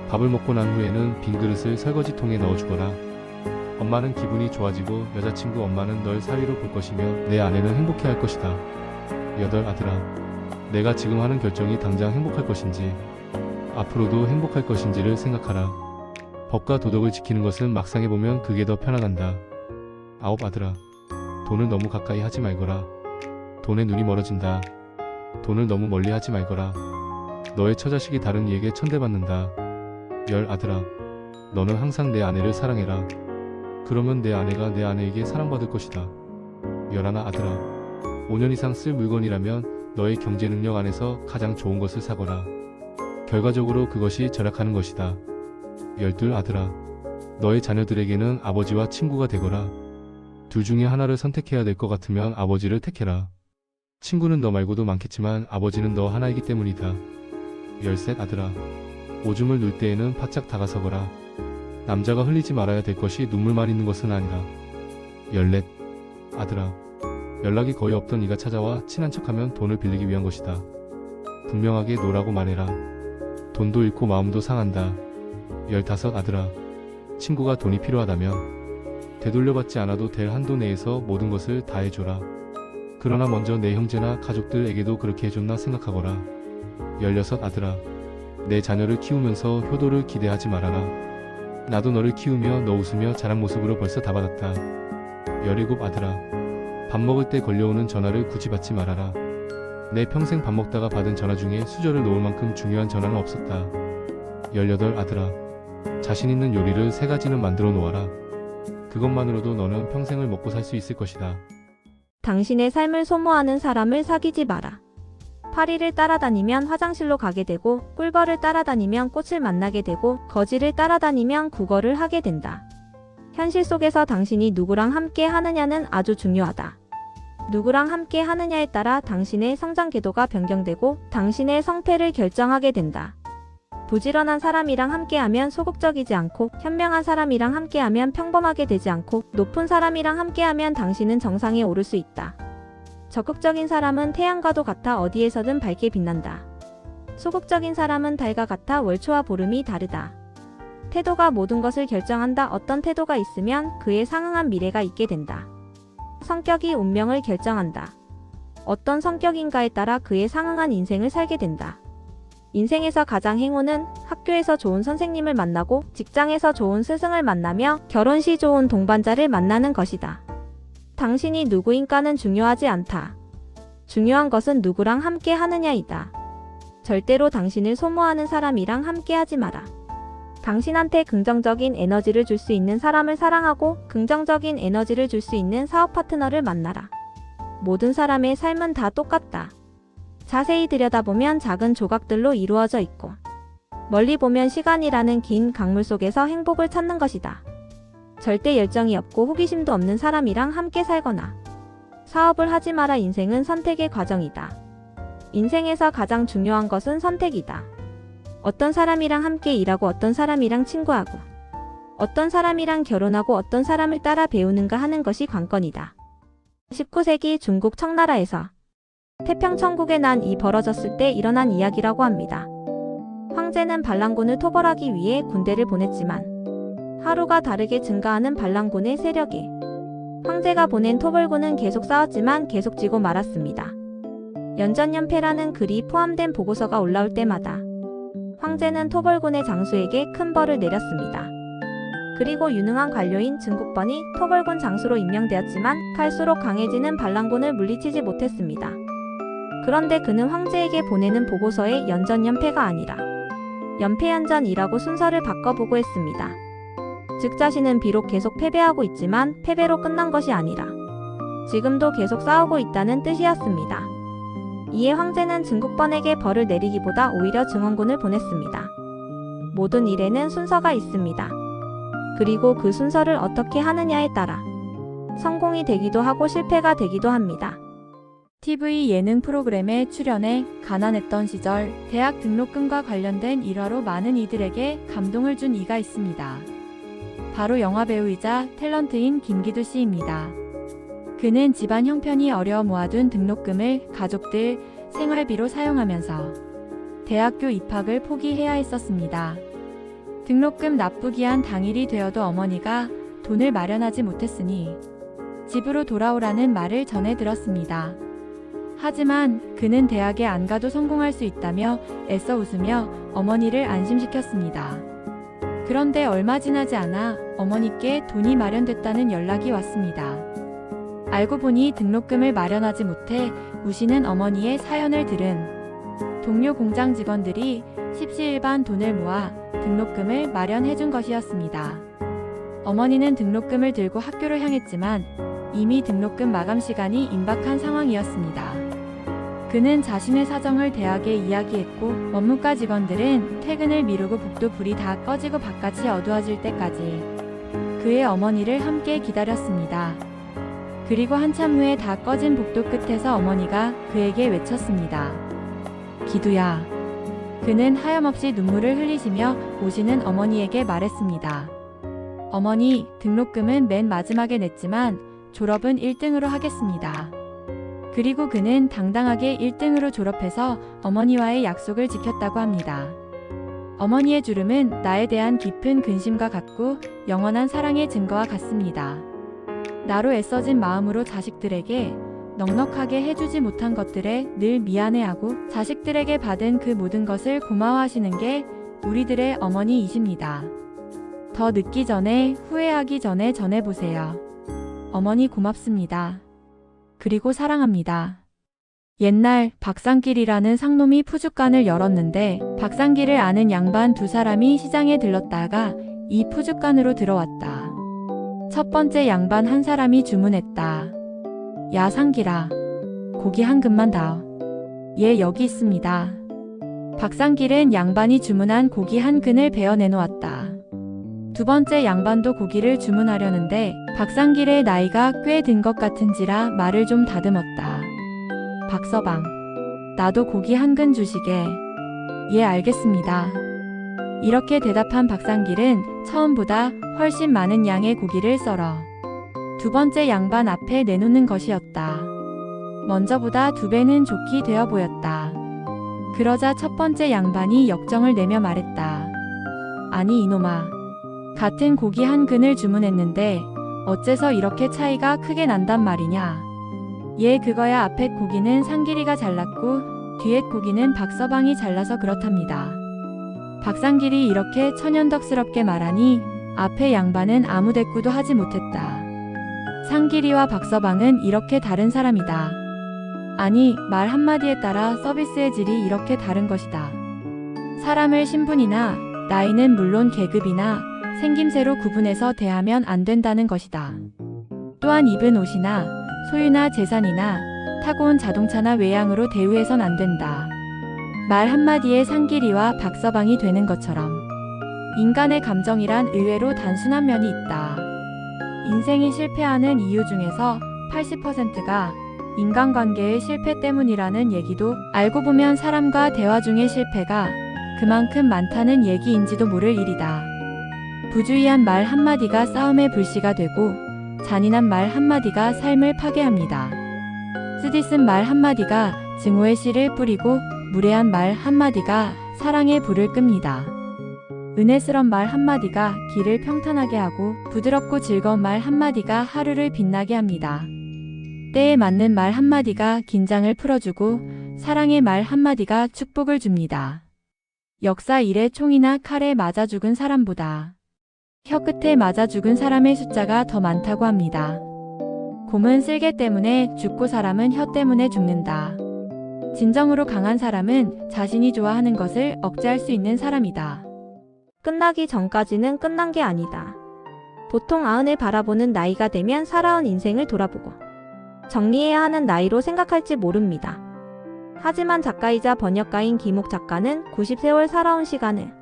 밥을 먹고 난 후에는 빈 그릇을 설거지통에 넣어주거라. 엄마는 기분이 좋아지고 여자친구 엄마는 널 사위로 볼 것이며 내 아내는 행복해할 것이다. 여덟 아들아, 내가 지금 하는 결정이 당장 행복할 것인지 앞으로도 행복할 것인지를 생각하라. 법과 도덕을 지키는 것은 막상 해보면 그게 더 편안한다. 아홉 아들아, 돈을 너무 가까이 하지 말거라. 돈에 눈이 멀어진다. 돈을 너무 멀리 하지 말거라. 너의 처자식이 다른 이에게 천대받는다. 열 아들아, 너는 항상 내 아내를 사랑해라. 그러면 내 아내가 내 아내에게 사랑받을 것이다. 열하나 아들아, 5년 이상 쓸 물건이라면 너의 경제 능력 안에서 가장 좋은 것을 사거라. 결과적으로 그것이 절약하는 것이다. 열둘 아들아, 너의 자녀들에게는 아버지와 친구가 되거라. 둘 중에 하나를 선택해야 될 것 같으면 아버지를 택해라. 친구는 너 말고도 많겠지만 아버지는 너 하나이기 때문이다. 열셋 아들아, 오줌을 눌 때에는 바짝 다가서거라. 남자가 흘리지 말아야 될 것이 눈물만 있는 것은 아니라. 열넷 아들아, 연락이 거의 없던 네가 찾아와 친한 척하면 돈을 빌리기 위한 것이다. 분명하게 노라고 말해라. 돈도 잃고 마음도 상한다. 열다섯 아들아, 친구가 돈이 필요하다면 되돌려받지 않아도 될 한도 내에서 모든 것을 다 해줘라. 그러나 먼저 내 형제나 가족들에게도 그렇게 해줬나 생각하거라. 열여섯 아들아, 내 자녀를 키우면서 효도를 기대하지 말아라. 나도 너를 키우며 너 웃으며 자란 모습으로 벌써 다 받았다. 열일곱 아들아, 밥 먹을 때 걸려오는 전화를 굳이 받지 말아라. 내 평생 밥 먹다가 받은 전화 중에 수저를 놓을 만큼 중요한 전화는 없었다. 열여덟 아들아, 자신 있는 요리를 3가지는 만들어 놓아라. 그것만으로도 너는 평생을 먹고 살 수 있을 것이다. 당신의 삶을 소모하는 사람을 사귀지 마라. 파리를 따라다니면 화장실로 가게 되고 꿀벌을 따라다니면 꽃을 만나게 되고 거지를 따라다니면 국어를 하게 된다. 현실 속에서 당신이 누구랑 함께 하느냐는 아주 중요하다. 누구랑 함께 하느냐에 따라 당신의 성장 궤도가 변경되고 당신의 성패를 결정하게 된다. 부지런한 사람이랑 함께하면 소극적이지 않고 현명한 사람이랑 함께하면 평범하게 되지 않고 높은 사람이랑 함께하면 당신은 정상에 오를 수 있다. 적극적인 사람은 태양과도 같아 어디에서든 밝게 빛난다. 소극적인 사람은 달과 같아 월초와 보름이 다르다. 태도가 모든 것을 결정한다. 어떤 태도가 있으면 그에 상응한 미래가 있게 된다. 성격이 운명을 결정한다. 어떤 성격인가에 따라 그에 상응한 인생을 살게 된다. 인생에서 가장 행운은 학교에서 좋은 선생님을 만나고 직장에서 좋은 스승을 만나며 결혼 시 좋은 동반자를 만나는 것이다. 당신이 누구인가는 중요하지 않다. 중요한 것은 누구랑 함께 하느냐이다. 절대로 당신을 소모하는 사람이랑 함께 하지 마라. 당신한테 긍정적인 에너지를 줄 수 있는 사람을 사랑하고 긍정적인 에너지를 줄 수 있는 사업 파트너를 만나라. 모든 사람의 삶은 다 똑같다. 자세히 들여다보면 작은 조각들로 이루어져 있고 멀리 보면 시간이라는 긴 강물 속에서 행복을 찾는 것이다. 절대 열정이 없고 호기심도 없는 사람이랑 함께 살거나 사업을 하지 마라. 인생은 선택의 과정이다. 인생에서 가장 중요한 것은 선택이다. 어떤 사람이랑 함께 일하고 어떤 사람이랑 친구하고 어떤 사람이랑 결혼하고 어떤 사람을 따라 배우는가 하는 것이 관건이다. 19세기 중국 청나라에서 태평천국의 난이 벌어졌을 때 일어난 이야기라고 합니다. 황제는 반란군을 토벌하기 위해 군대를 보냈지만 하루가 다르게 증가하는 반란군의 세력에 황제가 보낸 토벌군은 계속 싸웠지만 계속 지고 말았습니다. 연전연패라는 글이 포함된 보고서가 올라올 때마다 황제는 토벌군의 장수에게 큰 벌을 내렸습니다. 그리고 유능한 관료인 증국번이 토벌군 장수로 임명되었지만 갈수록 강해지는 반란군을 물리치지 못했습니다. 그런데 그는 황제에게 보내는 보고서에 연전연패가 아니라 연패연전이라고 순서를 바꿔보고 했습니다. 즉 자신은 비록 계속 패배하고 있지만 패배로 끝난 것이 아니라 지금도 계속 싸우고 있다는 뜻이었습니다. 이에 황제는 증국번에게 벌을 내리기보다 오히려 증원군을 보냈습니다. 모든 일에는 순서가 있습니다. 그리고 그 순서를 어떻게 하느냐에 따라 성공이 되기도 하고 실패가 되기도 합니다. TV 예능 프로그램에 출연해 가난했던 시절 대학 등록금과 관련된 일화로 많은 이들에게 감동을 준 이가 있습니다. 바로 영화배우이자 탤런트인 김기두 씨입니다. 그는 집안 형편이 어려워 모아둔 등록금을 가족들 생활비로 사용하면서 대학교 입학을 포기해야 했었습니다. 등록금 납부 기한 당일이 되어도 어머니가 돈을 마련하지 못했으니 집으로 돌아오라는 말을 전해 들었습니다. 하지만 그는 대학에 안 가도 성공할 수 있다며 애써 웃으며 어머니를 안심시켰습니다. 그런데 얼마 지나지 않아 어머니께 돈이 마련됐다는 연락이 왔습니다. 알고 보니 등록금을 마련하지 못해 우시는 어머니의 사연을 들은 동료 공장 직원들이 십시일반 돈을 모아 등록금을 마련해준 것이었습니다. 어머니는 등록금을 들고 학교를 향했지만 이미 등록금 마감 시간이 임박한 상황이었습니다. 그는 자신의 사정을 대학에 이야기했고 원무과 직원들은 퇴근을 미루고 복도 불이 다 꺼지고 바깥이 어두워질 때까지 그의 어머니를 함께 기다렸습니다. 그리고 한참 후에 다 꺼진 복도 끝에서 어머니가 그에게 외쳤습니다. 기두야. 그는 하염없이 눈물을 흘리시며 오시는 어머니에게 말했습니다. 어머니, 등록금은 맨 마지막에 냈지만 졸업은 1등으로 하겠습니다. 그리고 그는 당당하게 1등으로 졸업해서 어머니와의 약속을 지켰다고 합니다. 어머니의 주름은 나에 대한 깊은 근심과 같고 영원한 사랑의 증거와 같습니다. 나로 애써진 마음으로 자식들에게 넉넉하게 해주지 못한 것들에 늘 미안해하고 자식들에게 받은 그 모든 것을 고마워하시는 게 우리들의 어머니이십니다. 더 늦기 전에 후회하기 전에 전해보세요. 어머니 고맙습니다. 그리고 사랑합니다. 옛날 박상길이라는 상놈이 푸주간을 열었는데 박상길을 아는 양반 두 사람이 시장에 들렀다가 이 푸주간으로 들어왔다. 첫 번째 양반 한 사람이 주문했다. 야 상길아, 고기 한 근만 다오. 예, 여기 있습니다. 박상길은 양반이 주문한 고기 한 근을 베어 내놓았다. 두 번째 양반도 고기를 주문하려는데 박상길의 나이가 꽤 든 것 같은지라 말을 좀 다듬었다. 박서방, 나도 고기 한 근 주시게. 예, 알겠습니다. 이렇게 대답한 박상길은 처음보다 훨씬 많은 양의 고기를 썰어 두 번째 양반 앞에 내놓는 것이었다. 먼저보다 2배는 좋게 되어 보였다. 그러자 첫 번째 양반이 역정을 내며 말했다. 아니 이놈아. 같은 고기 한 근을 주문했는데 어째서 이렇게 차이가 크게 난단 말이냐. 얘 그거야 앞에 고기는 상길이가 잘랐고 뒤에 고기는 박서방이 잘라서 그렇답니다. 박상길이 이렇게 천연덕스럽게 말하니 앞에 양반은 아무 대꾸도 하지 못했다. 상길이와 박서방은 이렇게 다른 사람이다. 아니 말 한마디에 따라 서비스의 질이 이렇게 다른 것이다. 사람을 신분이나 나이는 물론 계급이나 생김새로 구분해서 대하면 안 된다는 것이다. 또한 입은 옷이나 소유나 재산이나 타고 온 자동차나 외양으로 대우해선 안 된다. 말 한마디에 상길이와 박서방이 되는 것처럼 인간의 감정이란 의외로 단순한 면이 있다. 인생이 실패하는 이유 중에서 80%가 인간관계의 실패 때문이라는 얘기도 알고 보면 사람과 대화 중의 실패가 그만큼 많다는 얘기인지도 모를 일이다. 부주의한 말 한마디가 싸움의 불씨가 되고 잔인한 말 한마디가 삶을 파괴합니다. 쓰디쓴 말 한마디가 증오의 씨를 뿌리고 무례한 말 한마디가 사랑의 불을 끕니다. 은혜스런 말 한마디가 길을 평탄하게 하고 부드럽고 즐거운 말 한마디가 하루를 빛나게 합니다. 때에 맞는 말 한마디가 긴장을 풀어주고 사랑의 말 한마디가 축복을 줍니다. 역사 이래 총이나 칼에 맞아 죽은 사람보다 혀끝에 맞아 죽은 사람의 숫자가 더 많다고 합니다. 곰은 쓸개 때문에 죽고 사람은 혀 때문에 죽는다. 진정으로 강한 사람은 자신이 좋아하는 것을 억제할 수 있는 사람이다. 끝나기 전까지는 끝난 게 아니다. 보통 아흔을 바라보는 나이가 되면 살아온 인생을 돌아보고 정리해야 하는 나이로 생각할지 모릅니다. 하지만 작가이자 번역가인 김옥 작가는 90세월 살아온 시간을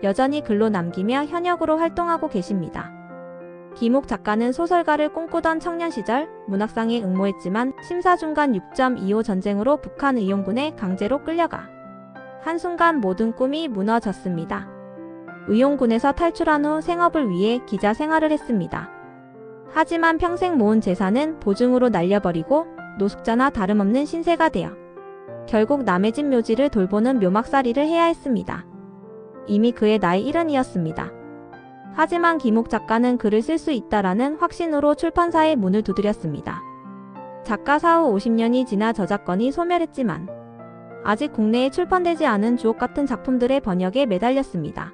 여전히 글로 남기며 현역으로 활동하고 계십니다. 김옥 작가는 소설가를 꿈꾸던 청년 시절 문학상에 응모했지만 심사 중간 6.25 전쟁으로 북한 의용군에 강제로 끌려가 한순간 모든 꿈이 무너졌습니다. 의용군에서 탈출한 후 생업을 위해 기자 생활을 했습니다. 하지만 평생 모은 재산은 보증으로 날려버리고 노숙자나 다름없는 신세가 되어 결국 남의 집 묘지를 돌보는 묘막살이를 해야 했습니다. 이미 그의 나이 70이었습니다. 하지만 김옥 작가는 글을 쓸 수 있다라는 확신으로 출판사의 문을 두드렸습니다. 작가 사후 50년이 지나 저작권이 소멸했지만 아직 국내에 출판되지 않은 주옥같은 작품들의 번역에 매달렸습니다.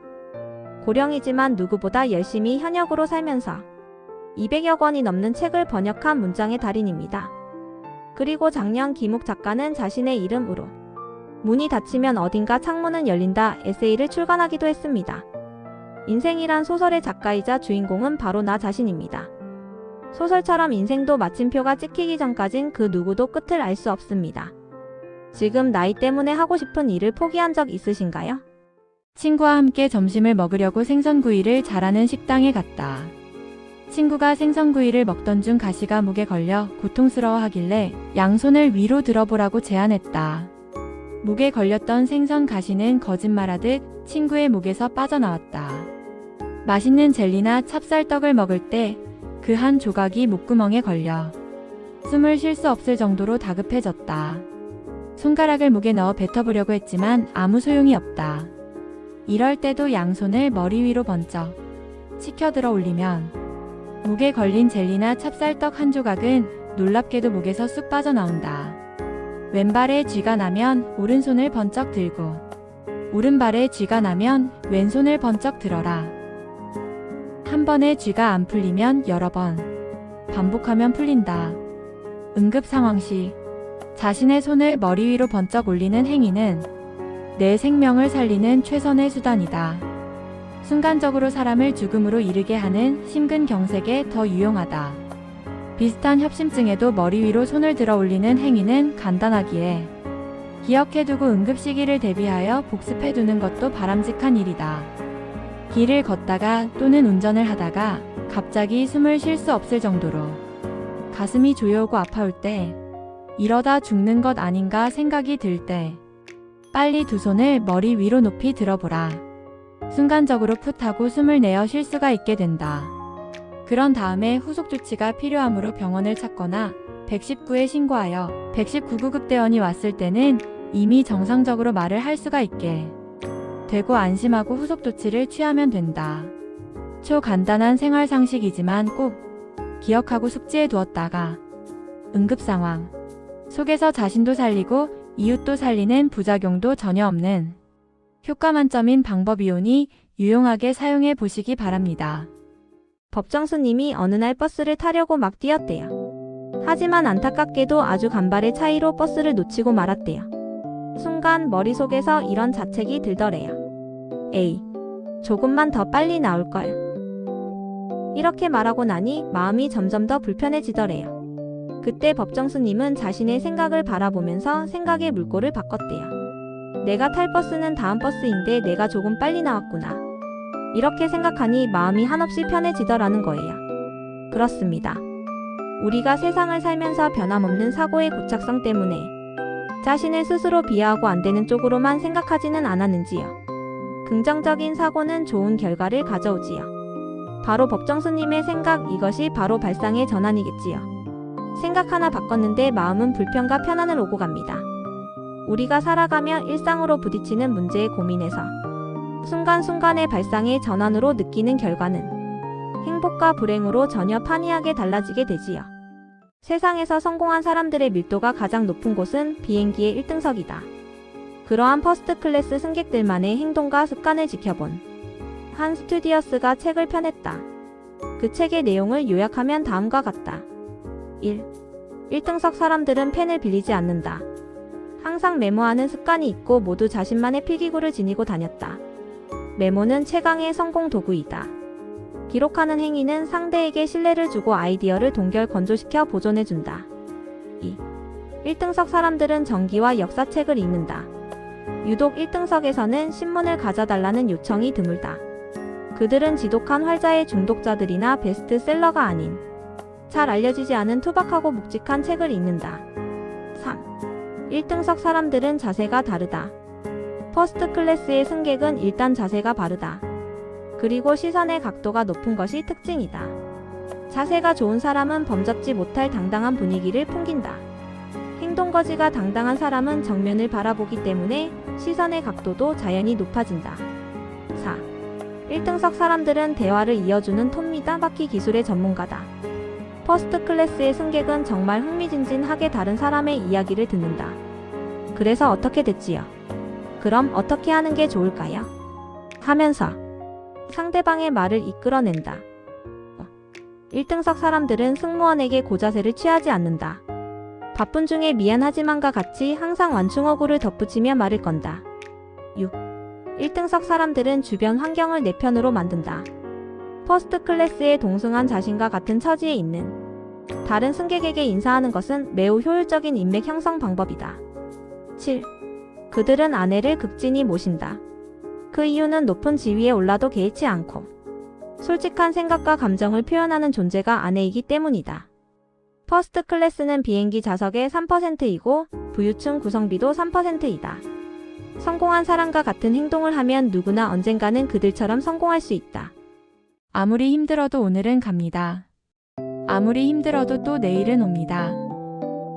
고령이지만 누구보다 열심히 현역으로 살면서 200여 권이 넘는 책을 번역한 문장의 달인입니다. 그리고 작년 김옥 작가는 자신의 이름으로 문이 닫히면 어딘가 창문은 열린다 에세이를 출간하기도 했습니다. 인생이란 소설의 작가이자 주인공은 바로 나 자신입니다. 소설처럼 인생도 마침표가 찍히기 전까진 그 누구도 끝을 알 수 없습니다. 지금 나이 때문에 하고 싶은 일을 포기한 적 있으신가요? 친구와 함께 점심을 먹으려고 생선구이를 잘하는 식당에 갔다. 친구가 생선구이를 먹던 중 가시가 목에 걸려 고통스러워하길래 양손을 위로 들어보라고 제안했다. 목에 걸렸던 생선 가시는 거짓말하듯 친구의 목에서 빠져나왔다. 맛있는 젤리나 찹쌀떡을 먹을 때 그 한 조각이 목구멍에 걸려 숨을 쉴 수 없을 정도로 다급해졌다. 손가락을 목에 넣어 뱉어보려고 했지만 아무 소용이 없다. 이럴 때도 양손을 머리 위로 번쩍 치켜들어 올리면 목에 걸린 젤리나 찹쌀떡 한 조각은 놀랍게도 목에서 쑥 빠져나온다. 왼발에 쥐가 나면 오른손을 번쩍 들고 오른발에 쥐가 나면 왼손을 번쩍 들어라. 한 번에 쥐가 안 풀리면 여러 번 반복하면 풀린다. 응급 상황 시 자신의 손을 머리 위로 번쩍 올리는 행위는 내 생명을 살리는 최선의 수단이다. 순간적으로 사람을 죽음으로 이르게 하는 심근경색에 더 유용하다. 비슷한 협심증에도 머리 위로 손을 들어 올리는 행위는 간단하기에 기억해두고 응급 시기를 대비하여 복습해두는 것도 바람직한 일이다. 길을 걷다가 또는 운전을 하다가 갑자기 숨을 쉴 수 없을 정도로 가슴이 조여오고 아파올 때 이러다 죽는 것 아닌가 생각이 들 때 빨리 두 손을 머리 위로 높이 들어보라. 순간적으로 풋하고 숨을 내어 쉴 수가 있게 된다. 그런 다음에 후속 조치가 필요하므로 병원을 찾거나 119에 신고하여 119구급대원이 왔을 때는 이미 정상적으로 말을 할 수가 있게 되고 안심하고 후속 조치를 취하면 된다. 초간단한 생활 상식이지만 꼭 기억하고 숙지해 두었다가 응급 상황 속에서 자신도 살리고 이웃도 살리는 부작용도 전혀 없는 효과 만점인 방법이오니 유용하게 사용해 보시기 바랍니다. 법정수님이 어느 날 버스를 타려고 막 뛰었대요. 하지만 안타깝게도 아주 간발의 차이로 버스를 놓치고 말았대요. 순간 머릿속에서 이런 자책이 들더래요. 에이, 조금만 더 빨리 나올걸. 이렇게 말하고 나니 마음이 점점 더 불편해지더래요. 그때 법정수님은 자신의 생각을 바라보면서 생각의 물꼬를 바꿨대요. 내가 탈 버스는 다음 버스인데 내가 조금 빨리 나왔구나. 이렇게 생각하니 마음이 한없이 편해지더라는 거예요. 그렇습니다. 우리가 세상을 살면서 변함없는 사고의 고착성 때문에 자신을 스스로 비하하고 안 되는 쪽으로만 생각하지는 않았는지요. 긍정적인 사고는 좋은 결과를 가져오지요. 바로 법정수님의 생각, 이것이 바로 발상의 전환이겠지요. 생각 하나 바꿨는데 마음은 불편과 편안을 오고 갑니다. 우리가 살아가며 일상으로 부딪히는 문제에 고민해서 순간순간의 발상의 전환으로 느끼는 결과는 행복과 불행으로 전혀 판이하게 달라지게 되지요. 세상에서 성공한 사람들의 밀도가 가장 높은 곳은 비행기의 1등석이다. 그러한 퍼스트 클래스 승객들만의 행동과 습관을 지켜본 한 스튜디어스가 책을 펴냈다. 그 책의 내용을 요약하면 다음과 같다. 1. 1등석 사람들은 펜을 빌리지 않는다. 항상 메모하는 습관이 있고 모두 자신만의 필기구를 지니고 다녔다. 메모는 최강의 성공 도구이다. 기록하는 행위는 상대에게 신뢰를 주고 아이디어를 동결 건조시켜 보존해준다. 2. 1등석 사람들은 정기와 역사책을 읽는다. 유독 1등석에서는 신문을 가져달라는 요청이 드물다. 그들은 지독한 활자의 중독자들이나 베스트셀러가 아닌 잘 알려지지 않은 투박하고 묵직한 책을 읽는다. 3. 1등석 사람들은 자세가 다르다. 퍼스트 클래스의 승객은 일단 자세가 바르다. 그리고 시선의 각도가 높은 것이 특징이다. 자세가 좋은 사람은 범접지 못할 당당한 분위기를 풍긴다. 행동거지가 당당한 사람은 정면을 바라보기 때문에 시선의 각도도 자연히 높아진다. 4. 1등석 사람들은 대화를 이어주는 톱니다 바퀴 기술의 전문가다. 퍼스트 클래스의 승객은 정말 흥미진진하게 다른 사람의 이야기를 듣는다. 그래서 어떻게 됐지요? 그럼 어떻게 하는 게 좋을까요? 하면서 상대방의 말을 이끌어낸다. 1등석 사람들은 승무원에게 고자세를 취하지 않는다. 바쁜 중에 미안하지만과 같이 항상 완충어구를 덧붙이며 말을 건다. 6. 1등석 사람들은 주변 환경을 내 편으로 만든다. 퍼스트 클래스의 동승한 자신과 같은 처지에 있는 다른 승객에게 인사하는 것은 매우 효율적인 인맥 형성 방법이다. 7. 그들은 아내를 극진히 모신다. 그 이유는 높은 지위에 올라도 개의치 않고 솔직한 생각과 감정을 표현하는 존재가 아내이기 때문이다. 퍼스트 클래스는 비행기 좌석의 3%이고 부유층 구성비도 3%이다. 성공한 사람과 같은 행동을 하면 누구나 언젠가는 그들처럼 성공할 수 있다. 아무리 힘들어도 오늘은 갑니다. 아무리 힘들어도 또 내일은 옵니다.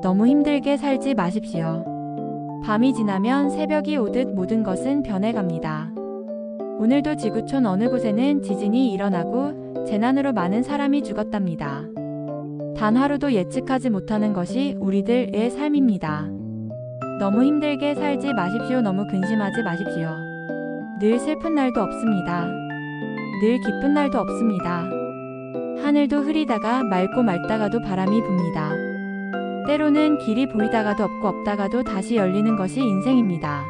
너무 힘들게 살지 마십시오. 밤이 지나면 새벽이 오듯 모든 것은 변해갑니다. 오늘도 지구촌 어느 곳에는 지진이 일어나고 재난으로 많은 사람이 죽었답니다. 단 하루도 예측하지 못하는 것이 우리들의 삶입니다. 너무 힘들게 살지 마십시오. 너무 근심하지 마십시오. 늘 슬픈 날도 없습니다. 늘 기쁜 날도 없습니다. 하늘도 흐리다가 맑고 맑다가도 바람이 붑니다. 때로는 길이 보이다가도 없고 없다가도 다시 열리는 것이 인생입니다.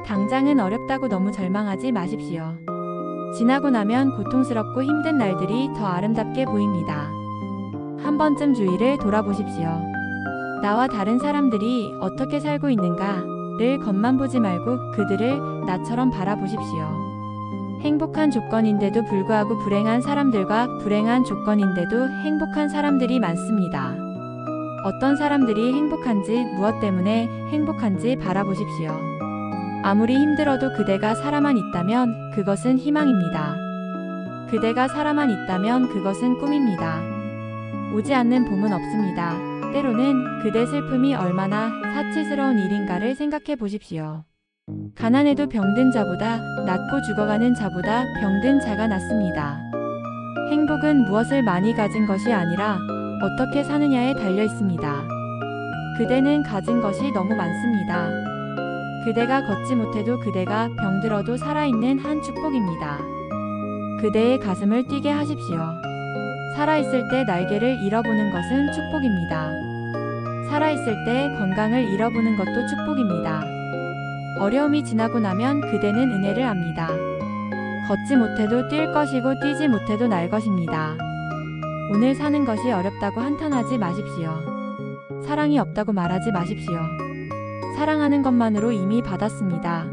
당장은 어렵다고 너무 절망하지 마십시오. 지나고 나면 고통스럽고 힘든 날들이 더 아름답게 보입니다. 한 번쯤 주위를 돌아보십시오. 나와 다른 사람들이 어떻게 살고 있는가를 겉만 보지 말고 그들을 나처럼 바라보십시오. 행복한 조건인데도 불구하고 불행한 사람들과 불행한 조건인데도 행복한 사람들이 많습니다. 어떤 사람들이 행복한지 무엇 때문에 행복한지 바라보십시오. 아무리 힘들어도 그대가 살아만 있다면 그것은 희망입니다. 그대가 살아만 있다면 그것은 꿈입니다. 오지 않는 봄은 없습니다. 때로는 그대 슬픔이 얼마나 사치스러운 일인가를 생각해 보십시오. 가난해도 병든 자보다 낫고 죽어가는 자보다 병든 자가 낫습니다. 행복은 무엇을 많이 가진 것이 아니라 어떻게 사느냐에 달려 있습니다. 그대는 가진 것이 너무 많습니다. 그대가 걷지 못해도 그대가 병들어도 살아있는 한 축복입니다. 그대의 가슴을 뛰게 하십시오. 살아있을 때 날개를 잃어보는 것은 축복입니다. 살아있을 때 건강을 잃어보는 것도 축복입니다. 어려움이 지나고 나면 그대는 은혜를 압니다. 걷지 못해도 뛸 것이고 뛰지 못해도 날 것입니다. 오늘 사는 것이 어렵다고 한탄하지 마십시오. 사랑이 없다고 말하지 마십시오. 사랑하는 것만으로 이미 받았습니다.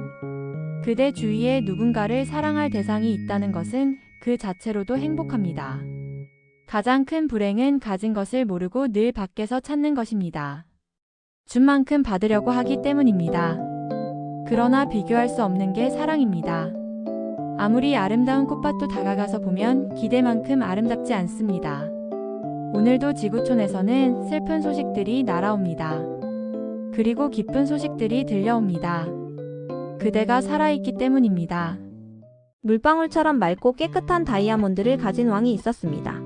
그대 주위에 누군가를 사랑할 대상이 있다는 것은 그 자체로도 행복합니다. 가장 큰 불행은 가진 것을 모르고 늘 밖에서 찾는 것입니다. 준 만큼 받으려고 하기 때문입니다. 그러나 비교할 수 없는 게 사랑입니다. 아무리 아름다운 꽃밭도 다가가서 보면 기대만큼 아름답지 않습니다. 오늘도 지구촌에서는 슬픈 소식들이 날아옵니다. 그리고 기쁜 소식들이 들려옵니다. 그대가 살아있기 때문입니다. 물방울처럼 맑고 깨끗한 다이아몬드를 가진 왕이 있었습니다.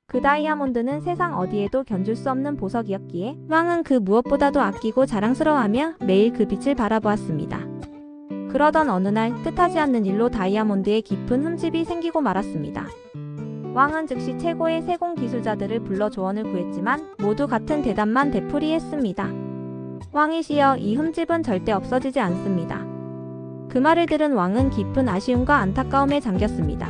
그 다이아몬드는 세상 어디에도 견줄 수 없는 보석이었기에 왕은 그 무엇보다도 아끼고 자랑스러워하며 매일 그 빛을 바라보았습니다. 그러던 어느 날 뜻하지 않는 일로 다이아몬드에 깊은 흠집이 생기고 말았습니다. 왕은 즉시 최고의 세공 기술자들을 불러 조언을 구했지만 모두 같은 대답만 되풀이했습니다. 왕이 시여 이 흠집은 절대 없어지지 않습니다. 그 말을 들은 왕은 깊은 아쉬움과 안타까움에 잠겼습니다.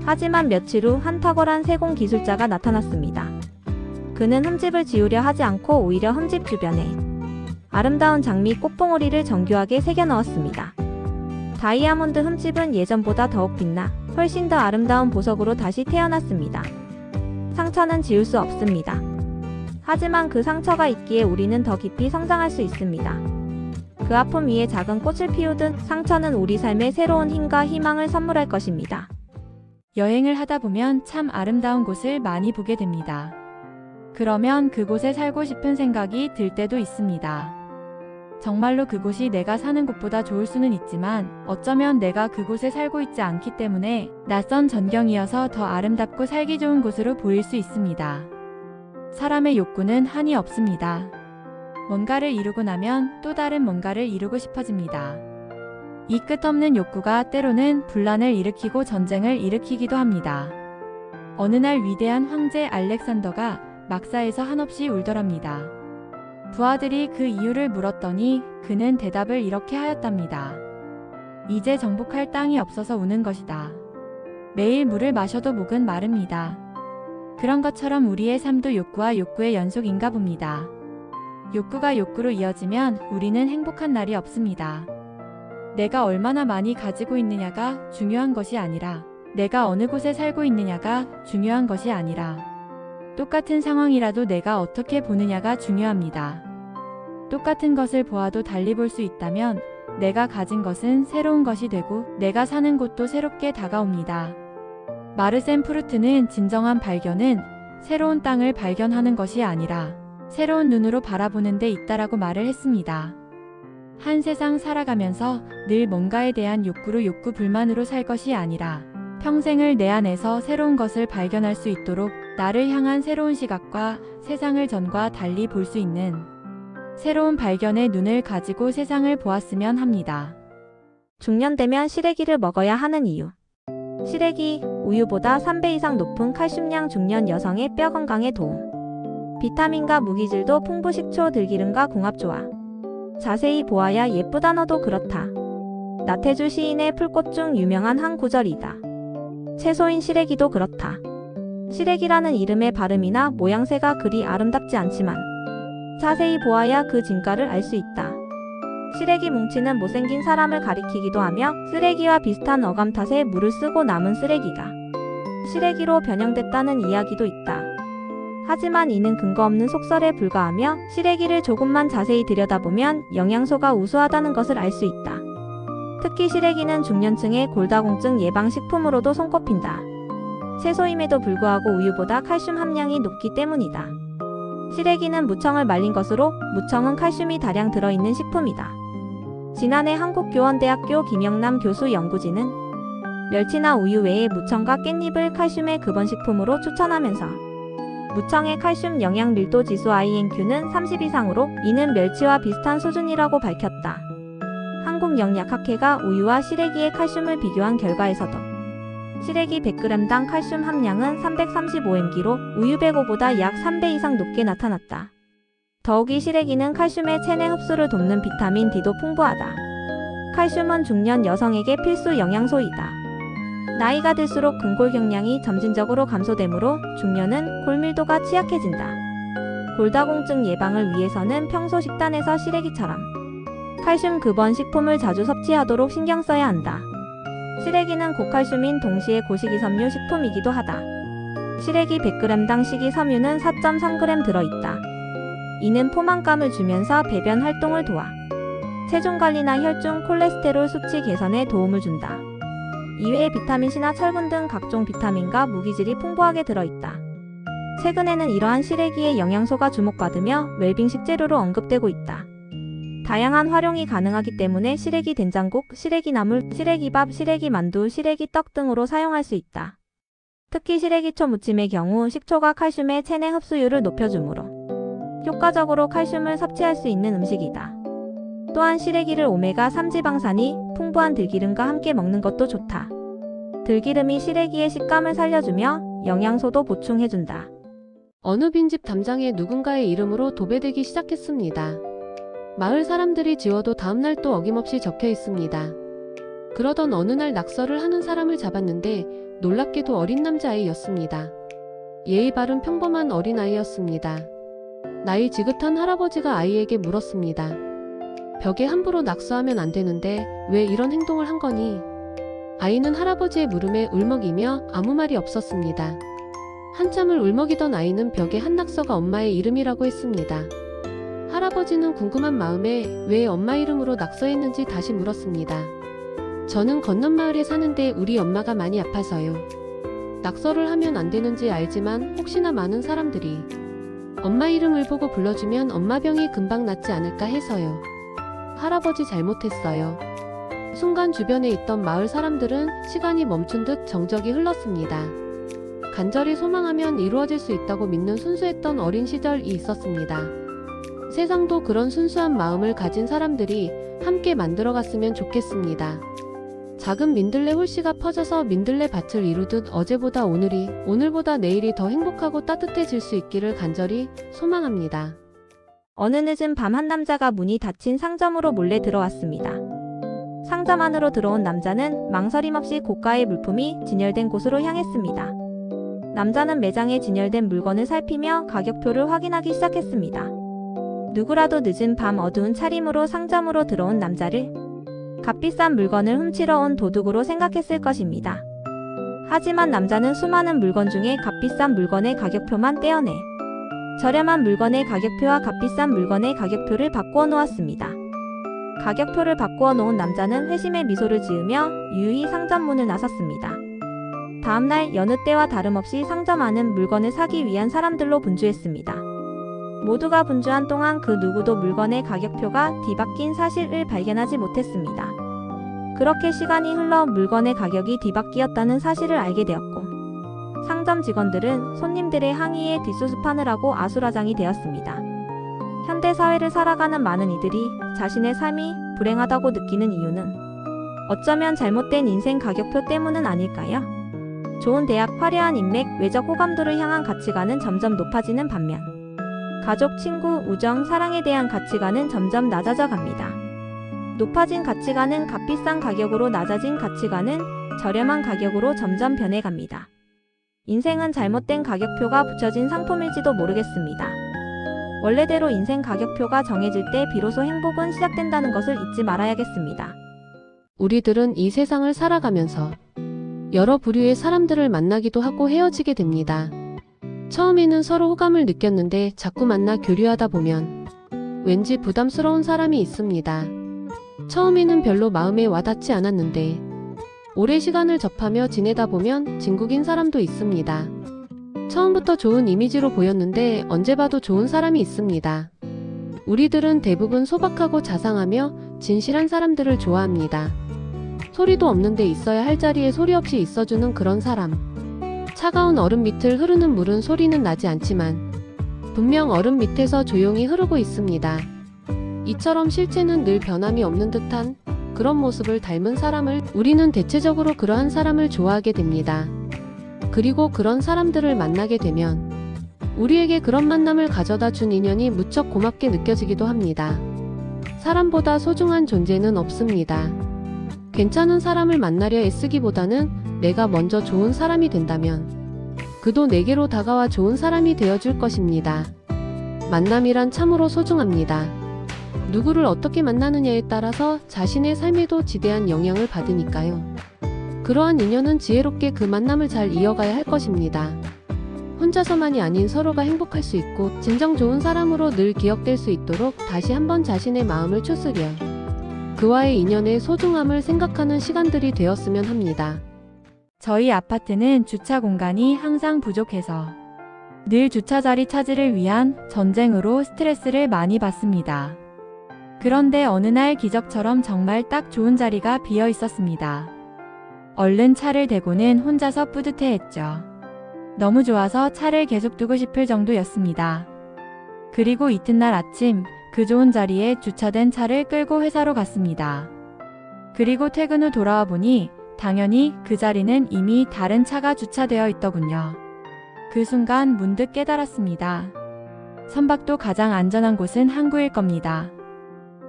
하지만 며칠 후 한 탁월한 세공 기술자가 나타났습니다. 그는 흠집을 지우려 하지 않고 오히려 흠집 주변에 아름다운 장미 꽃봉오리를 정교하게 새겨 넣었습니다. 다이아몬드 흠집은 예전보다 더욱 빛나 훨씬 더 아름다운 보석으로 다시 태어났습니다. 상처는 지울 수 없습니다. 하지만 그 상처가 있기에 우리는 더 깊이 성장할 수 있습니다. 그 아픔 위에 작은 꽃을 피우듯 상처는 우리 삶에 새로운 힘과 희망을 선물할 것입니다. 여행을 하다 보면 참 아름다운 곳을 많이 보게 됩니다. 그러면 그곳에 살고 싶은 생각이 들 때도 있습니다. 정말로 그곳이 내가 사는 곳보다 좋을 수는 있지만 어쩌면 내가 그곳에 살고 있지 않기 때문에 낯선 전경이어서 더 아름답고 살기 좋은 곳으로 보일 수 있습니다. 사람의 욕구는 한이 없습니다. 뭔가를 이루고 나면 또 다른 뭔가를 이루고 싶어집니다. 이 끝없는 욕구가 때로는 분란을 일으키고 전쟁을 일으키기도 합니다. 어느 날 위대한 황제 알렉산더가 막사에서 한없이 울더랍니다. 부하들이 그 이유를 물었더니 그는 대답을 이렇게 하였답니다. 이제 정복할 땅이 없어서 우는 것이다. 매일 물을 마셔도 목은 마릅니다. 그런 것처럼 우리의 삶도 욕구와 욕구의 연속인가 봅니다. 욕구가 욕구로 이어지면 우리는 행복한 날이 없습니다. 내가 얼마나 많이 가지고 있느냐가 중요한 것이 아니라 내가 어느 곳에 살고 있느냐가 중요한 것이 아니라 똑같은 상황이라도 내가 어떻게 보느냐가 중요합니다. 똑같은 것을 보아도 달리 볼 수 있다면 내가 가진 것은 새로운 것이 되고 내가 사는 곳도 새롭게 다가옵니다. 마르센 프루트는 진정한 발견은 새로운 땅을 발견하는 것이 아니라 새로운 눈으로 바라보는 데 있다라고 말을 했습니다. 한 세상 살아가면서 늘 뭔가에 대한 욕구로 욕구 불만으로 살 것이 아니라 평생을 내 안에서 새로운 것을 발견할 수 있도록 나를 향한 새로운 시각과 세상을 전과 달리 볼 수 있는 새로운 발견의 눈을 가지고 세상을 보았으면 합니다. 중년 되면 시래기를 먹어야 하는 이유. 시래기, 우유보다 3배 이상 높은 칼슘량 중년 여성의 뼈 건강에 도움. 비타민과 무기질도 풍부 식초 들기름과 궁합 조화. 자세히 보아야 예쁘다 너도 그렇다. 나태주 시인의 풀꽃 중 유명한 한 구절이다. 채소인 시래기도 그렇다. 시래기라는 이름의 발음이나 모양새가 그리 아름답지 않지만 자세히 보아야 그 진가를 알 수 있다. 시래기 뭉치는 못생긴 사람을 가리키기도 하며 쓰레기와 비슷한 어감 탓에 물을 쓰고 남은 쓰레기가 시래기로 변형됐다는 이야기도 있다. 하지만 이는 근거 없는 속설에 불과하며 시래기를 조금만 자세히 들여다보면 영양소가 우수하다는 것을 알 수 있다. 특히 시래기는 중년층의 골다공증 예방 식품으로도 손꼽힌다. 채소임에도 불구하고 우유보다 칼슘 함량이 높기 때문이다. 시래기는 무청을 말린 것으로 무청은 칼슘이 다량 들어있는 식품이다. 지난해 한국교원대학교 김영남 교수 연구진은 멸치나 우유 외에 무청과 깻잎을 칼슘의 근본식품으로 추천하면서 무청의 칼슘 영양 밀도 지수 INQ는 30 이상으로 이는 멸치와 비슷한 수준이라고 밝혔다. 한국영양학회가 우유와 시래기의 칼슘을 비교한 결과에서도 시래기 100g당 칼슘 함량은 335mg로 우유 105보다 약 3배 이상 높게 나타났다. 더욱이 시래기는 칼슘의 체내 흡수를 돕는 비타민 D도 풍부하다. 칼슘은 중년 여성에게 필수 영양소이다. 나이가 들수록 근골 경량이 점진적으로 감소되므로 중년은 골밀도가 취약해진다. 골다공증 예방을 위해서는 평소 식단에서 시래기처럼 칼슘 근본 식품을 자주 섭취하도록 신경 써야 한다. 시래기는 고칼슘인 동시에 고식이섬유 식품이기도 하다. 시래기 100g당 식이섬유는 4.3g 들어있다. 이는 포만감을 주면서 배변 활동을 도와 체중 관리나 혈중 콜레스테롤 수치 개선에 도움을 준다. 이외에 비타민C나 철분 등 각종 비타민과 무기질이 풍부하게 들어있다. 최근에는 이러한 시래기의 영양소가 주목받으며 웰빙 식재료로 언급되고 있다. 다양한 활용이 가능하기 때문에 시래기 된장국, 시래기 나물, 시래기밥, 시래기 만두, 시래기 떡 등으로 사용할 수 있다. 특히 시래기초 무침의 경우 식초가 칼슘의 체내 흡수율을 높여주므로 효과적으로 칼슘을 섭취할 수 있는 음식이다. 또한 시래기를 오메가3 지방산이 풍부한 들기름과 함께 먹는 것도 좋다. 들기름이 시래기의 식감을 살려주며 영양소도 보충해준다. 어느 빈집 담장에 누군가의 이름으로 도배되기 시작했습니다. 마을 사람들이 지워도 다음날 또 어김없이 적혀 있습니다. 그러던 어느 날 낙서를 하는 사람을 잡았는데 놀랍게도 어린 남자아이였습니다. 예의 바른 평범한 어린아이였습니다. 나이 지긋한 할아버지가 아이에게 물었습니다. 벽에 함부로 낙서하면 안 되는데 왜 이런 행동을 한 거니? 아이는 할아버지의 물음에 울먹이며 아무 말이 없었습니다. 한참을 울먹이던 아이는 벽에 한 낙서가 엄마의 이름이라고 했습니다. 할아버지는 궁금한 마음에 왜 엄마 이름으로 낙서했는지 다시 물었습니다. 저는 건넌 마을에 사는데 우리 엄마가 많이 아파서요. 낙서를 하면 안 되는지 알지만 혹시나 많은 사람들이 엄마 이름을 보고 불러주면 엄마 병이 금방 낫지 않을까 해서요. 할아버지 잘못했어요. 순간 주변에 있던 마을 사람들은 시간이 멈춘 듯 정적이 흘렀습니다. 간절히 소망하면 이루어질 수 있다고 믿는 순수했던 어린 시절이 있었습니다. 세상도 그런 순수한 마음을 가진 사람들이 함께 만들어갔으면 좋겠습니다. 작은 민들레 홀씨가 퍼져서 민들레 밭을 이루듯 어제보다 오늘이, 오늘보다 내일이 더 행복하고 따뜻해질 수 있기를 간절히 소망합니다. 어느 늦은 밤 한 남자가 문이 닫힌 상점으로 몰래 들어왔습니다. 상점 안으로 들어온 남자는 망설임 없이 고가의 물품이 진열된 곳으로 향했습니다. 남자는 매장에 진열된 물건을 살피며 가격표를 확인하기 시작했습니다. 누구라도 늦은 밤 어두운 차림으로 상점으로 들어온 남자를 값비싼 물건을 훔치러 온 도둑으로 생각했을 것입니다. 하지만 남자는 수많은 물건 중에 값비싼 물건의 가격표만 떼어내 저렴한 물건의 가격표와 값비싼 물건의 가격표를 바꾸어 놓았습니다. 가격표를 바꾸어 놓은 남자는 회심의 미소를 지으며 유유히 상점 문을 나섰습니다. 다음날 여느 때와 다름없이 상점 안은 물건을 사기 위한 사람들로 분주했습니다. 모두가 분주한 동안 그 누구도 물건의 가격표가 뒤바뀐 사실을 발견하지 못했습니다. 그렇게 시간이 흘러 물건의 가격이 뒤바뀌었다는 사실을 알게 되었고 상점 직원들은 손님들의 항의에 뒷수습하느라고 아수라장이 되었습니다. 현대사회를 살아가는 많은 이들이 자신의 삶이 불행하다고 느끼는 이유는 어쩌면 잘못된 인생 가격표 때문은 아닐까요? 좋은 대학, 화려한 인맥, 외적 호감도를 향한 가치관은 점점 높아지는 반면 가족, 친구, 우정, 사랑에 대한 가치관은 점점 낮아져 갑니다. 높아진 가치관은 값비싼 가격으로 낮아진 가치관은 저렴한 가격으로 점점 변해갑니다. 인생은 잘못된 가격표가 붙여진 상품일지도 모르겠습니다. 원래대로 인생 가격표가 정해질 때 비로소 행복은 시작된다는 것을 잊지 말아야겠습니다. 우리들은 이 세상을 살아가면서 여러 부류의 사람들을 만나기도 하고 헤어지게 됩니다. 처음에는 서로 호감을 느꼈는데 자꾸 만나 교류하다 보면 왠지 부담스러운 사람이 있습니다. 처음에는 별로 마음에 와닿지 않았는데 오래 시간을 접하며 지내다 보면 진국인 사람도 있습니다. 처음부터 좋은 이미지로 보였는데 언제 봐도 좋은 사람이 있습니다. 우리들은 대부분 소박하고 자상하며 진실한 사람들을 좋아합니다. 소리도 없는데 있어야 할 자리에 소리 없이 있어주는 그런 사람. 차가운 얼음 밑을 흐르는 물은 소리는 나지 않지만 분명 얼음 밑에서 조용히 흐르고 있습니다. 이처럼 실제는 늘 변함이 없는 듯한 그런 모습을 닮은 사람을 우리는 대체적으로 그러한 사람을 좋아하게 됩니다. 그리고 그런 사람들을 만나게 되면 우리에게 그런 만남을 가져다 준 인연이 무척 고맙게 느껴지기도 합니다. 사람보다 소중한 존재는 없습니다. 괜찮은 사람을 만나려 애쓰기보다는 내가 먼저 좋은 사람이 된다면 그도 내게로 다가와 좋은 사람이 되어줄 것입니다. 만남이란 참으로 소중합니다. 누구를 어떻게 만나느냐에 따라서 자신의 삶에도 지대한 영향을 받으니까요. 그러한 인연은 지혜롭게 그 만남을 잘 이어가야 할 것입니다. 혼자서만이 아닌 서로가 행복할 수 있고 진정 좋은 사람으로 늘 기억될 수 있도록 다시 한번 자신의 마음을 추스려 그와의 인연의 소중함을 생각하는 시간들이 되었으면 합니다. 저희 아파트는 주차 공간이 항상 부족해서 늘 주차 자리 차지를 위한 전쟁으로 스트레스를 많이 받습니다. 그런데 어느 날 기적처럼 정말 딱 좋은 자리가 비어 있었습니다. 얼른 차를 대고는 혼자서 뿌듯해했죠. 너무 좋아서 차를 계속 두고 싶을 정도였습니다. 그리고 이튿날 아침 그 좋은 자리에 주차된 차를 끌고 회사로 갔습니다. 그리고 퇴근 후 돌아와 보니 당연히 그 자리는 이미 다른 차가 주차되어 있더군요. 그 순간 문득 깨달았습니다. 선박도 가장 안전한 곳은 항구일 겁니다.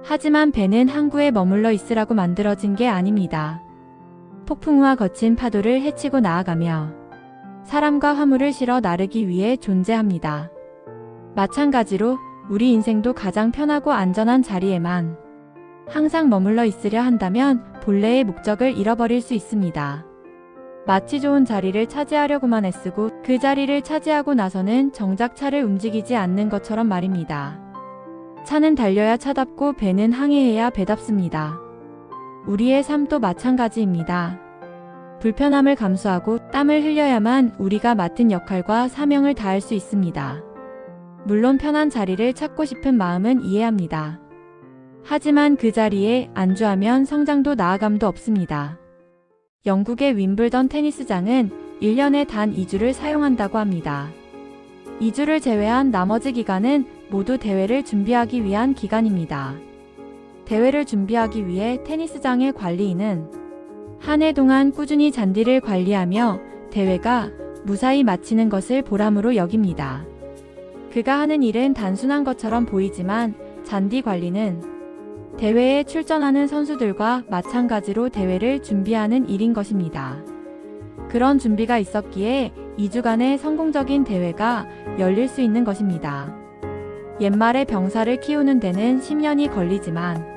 하지만 배는 항구에 머물러 있으라고 만들어진 게 아닙니다. 폭풍우와 거친 파도를 헤치고 나아가며 사람과 화물을 실어 나르기 위해 존재합니다. 마찬가지로 우리 인생도 가장 편하고 안전한 자리에만 항상 머물러 있으려 한다면 본래의 목적을 잃어버릴 수 있습니다. 마치 좋은 자리를 차지하려고만 애쓰고 그 자리를 차지하고 나서는 정작 차를 움직이지 않는 것처럼 말입니다. 차는 달려야 차답고 배는 항해해야 배답습니다. 우리의 삶도 마찬가지입니다. 불편함을 감수하고 땀을 흘려야만 우리가 맡은 역할과 사명을 다할 수 있습니다. 물론 편한 자리를 찾고 싶은 마음은 이해합니다. 하지만 그 자리에 안주하면 성장도 나아감도 없습니다. 영국의 윈블던 테니스장은 1년에 단 2주를 사용한다고 합니다. 2주를 제외한 나머지 기간은 모두 대회를 준비하기 위한 기간입니다. 대회를 준비하기 위해 테니스장의 관리인은 한 해 동안 꾸준히 잔디를 관리하며 대회가 무사히 마치는 것을 보람으로 여깁니다. 그가 하는 일은 단순한 것처럼 보이지만 잔디 관리는 대회에 출전하는 선수들과 마찬가지로 대회를 준비하는 일인 것입니다. 그런 준비가 있었기에 2주간의 성공적인 대회가 열릴 수 있는 것입니다. 옛말에 병사를 키우는 데는 10년이 걸리지만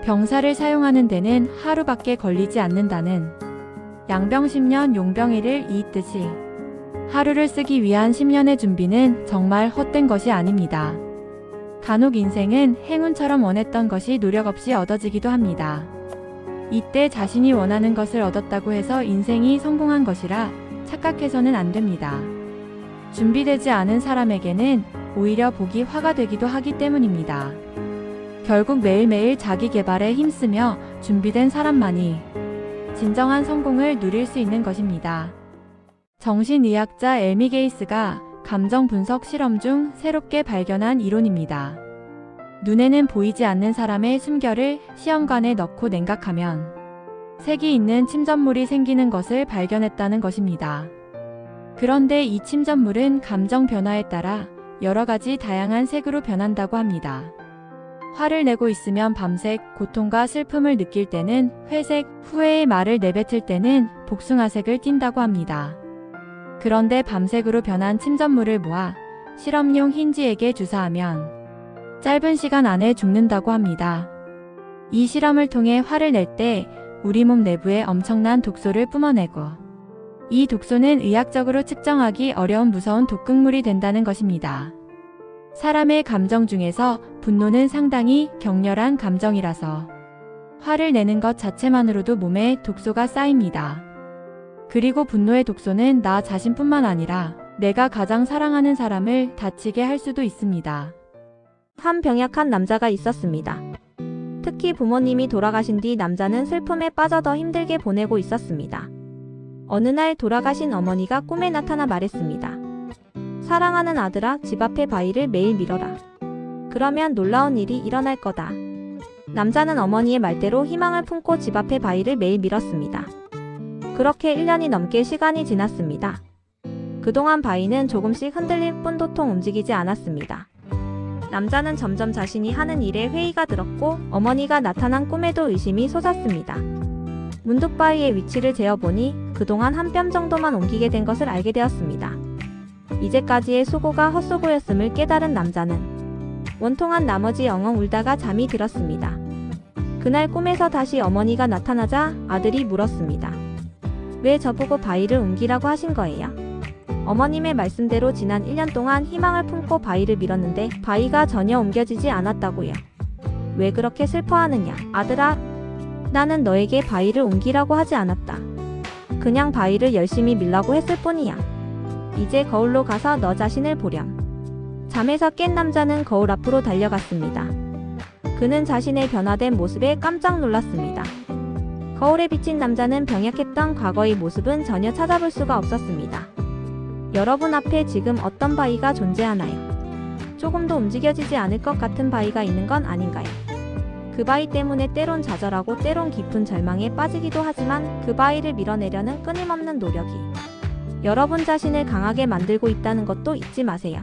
병사를 사용하는 데는 하루밖에 걸리지 않는다는 양병 10년 용병 1을 이익듯이 하루를 쓰기 위한 10년의 준비는 정말 헛된 것이 아닙니다. 간혹 인생은 행운처럼 원했던 것이 노력 없이 얻어지기도 합니다. 이때 자신이 원하는 것을 얻었다고 해서 인생이 성공한 것이라 착각해서는 안 됩니다. 준비되지 않은 사람에게는 오히려 복이 화가 되기도 하기 때문입니다. 결국 매일매일 자기 개발에 힘쓰며 준비된 사람만이 진정한 성공을 누릴 수 있는 것입니다. 정신의학자 엘미 게이스가 감정 분석 실험 중 새롭게 발견한 이론입니다. 눈에는 보이지 않는 사람의 숨결을 시험관에 넣고 냉각하면 색이 있는 침전물이 생기는 것을 발견했다는 것입니다. 그런데 이 침전물은 감정 변화에 따라 여러 가지 다양한 색으로 변한다고 합니다. 화를 내고 있으면 밤색, 고통과 슬픔을 느낄 때는 회색, 후회의 말을 내뱉을 때는 복숭아색을 띈다고 합니다. 그런데 밤색으로 변한 침전물을 모아 실험용 흰쥐에게 주사하면 짧은 시간 안에 죽는다고 합니다. 이 실험을 통해 화를 낼 때 우리 몸 내부에 엄청난 독소를 뿜어내고 이 독소는 의학적으로 측정하기 어려운 무서운 독극물이 된다는 것입니다. 사람의 감정 중에서 분노는 상당히 격렬한 감정이라서 화를 내는 것 자체만으로도 몸에 독소가 쌓입니다. 그리고 분노의 독소는 나 자신뿐만 아니라 내가 가장 사랑하는 사람을 다치게 할 수도 있습니다. 한 병약한 남자가 있었습니다. 특히 부모님이 돌아가신 뒤 남자는 슬픔에 빠져 더 힘들게 보내고 있었습니다. 어느 날 돌아가신 어머니가 꿈에 나타나 말했습니다. 사랑하는 아들아, 집 앞에 바위를 매일 밀어라. 그러면 놀라운 일이 일어날 거다. 남자는 어머니의 말대로 희망을 품고 집 앞에 바위를 매일 밀었습니다. 그렇게 1년이 넘게 시간이 지났습니다. 그동안 바위는 조금씩 흔들릴 뿐 도통 움직이지 않았습니다. 남자는 점점 자신이 하는 일에 회의가 들었고 어머니가 나타난 꿈에도 의심이 솟았습니다. 문득 바위의 위치를 재어보니 그동안 한 뼘 정도만 옮기게 된 것을 알게 되었습니다. 이제까지의 수고가 헛수고였음을 깨달은 남자는 원통한 나머지 엉엉 울다가 잠이 들었습니다. 그날 꿈에서 다시 어머니가 나타나자 아들이 물었습니다. 왜 저보고 바위를 옮기라고 하신 거예요? 어머님의 말씀대로 지난 1년 동안 희망을 품고 바위를 밀었는데 바위가 전혀 옮겨지지 않았다고요. 왜 그렇게 슬퍼하느냐? 아들아, 나는 너에게 바위를 옮기라고 하지 않았다. 그냥 바위를 열심히 밀라고 했을 뿐이야. 이제 거울로 가서 너 자신을 보렴. 잠에서 깬 남자는 거울 앞으로 달려갔습니다. 그는 자신의 변화된 모습에 깜짝 놀랐습니다. 거울에 비친 남자는 병약했던 과거의 모습은 전혀 찾아볼 수가 없었습니다. 여러분 앞에 지금 어떤 바위가 존재하나요? 조금도 움직여지지 않을 것 같은 바위가 있는 건 아닌가요? 그 바위 때문에 때론 좌절하고 때론 깊은 절망에 빠지기도 하지만 그 바위를 밀어내려는 끊임없는 노력이 여러분 자신을 강하게 만들고 있다는 것도 잊지 마세요.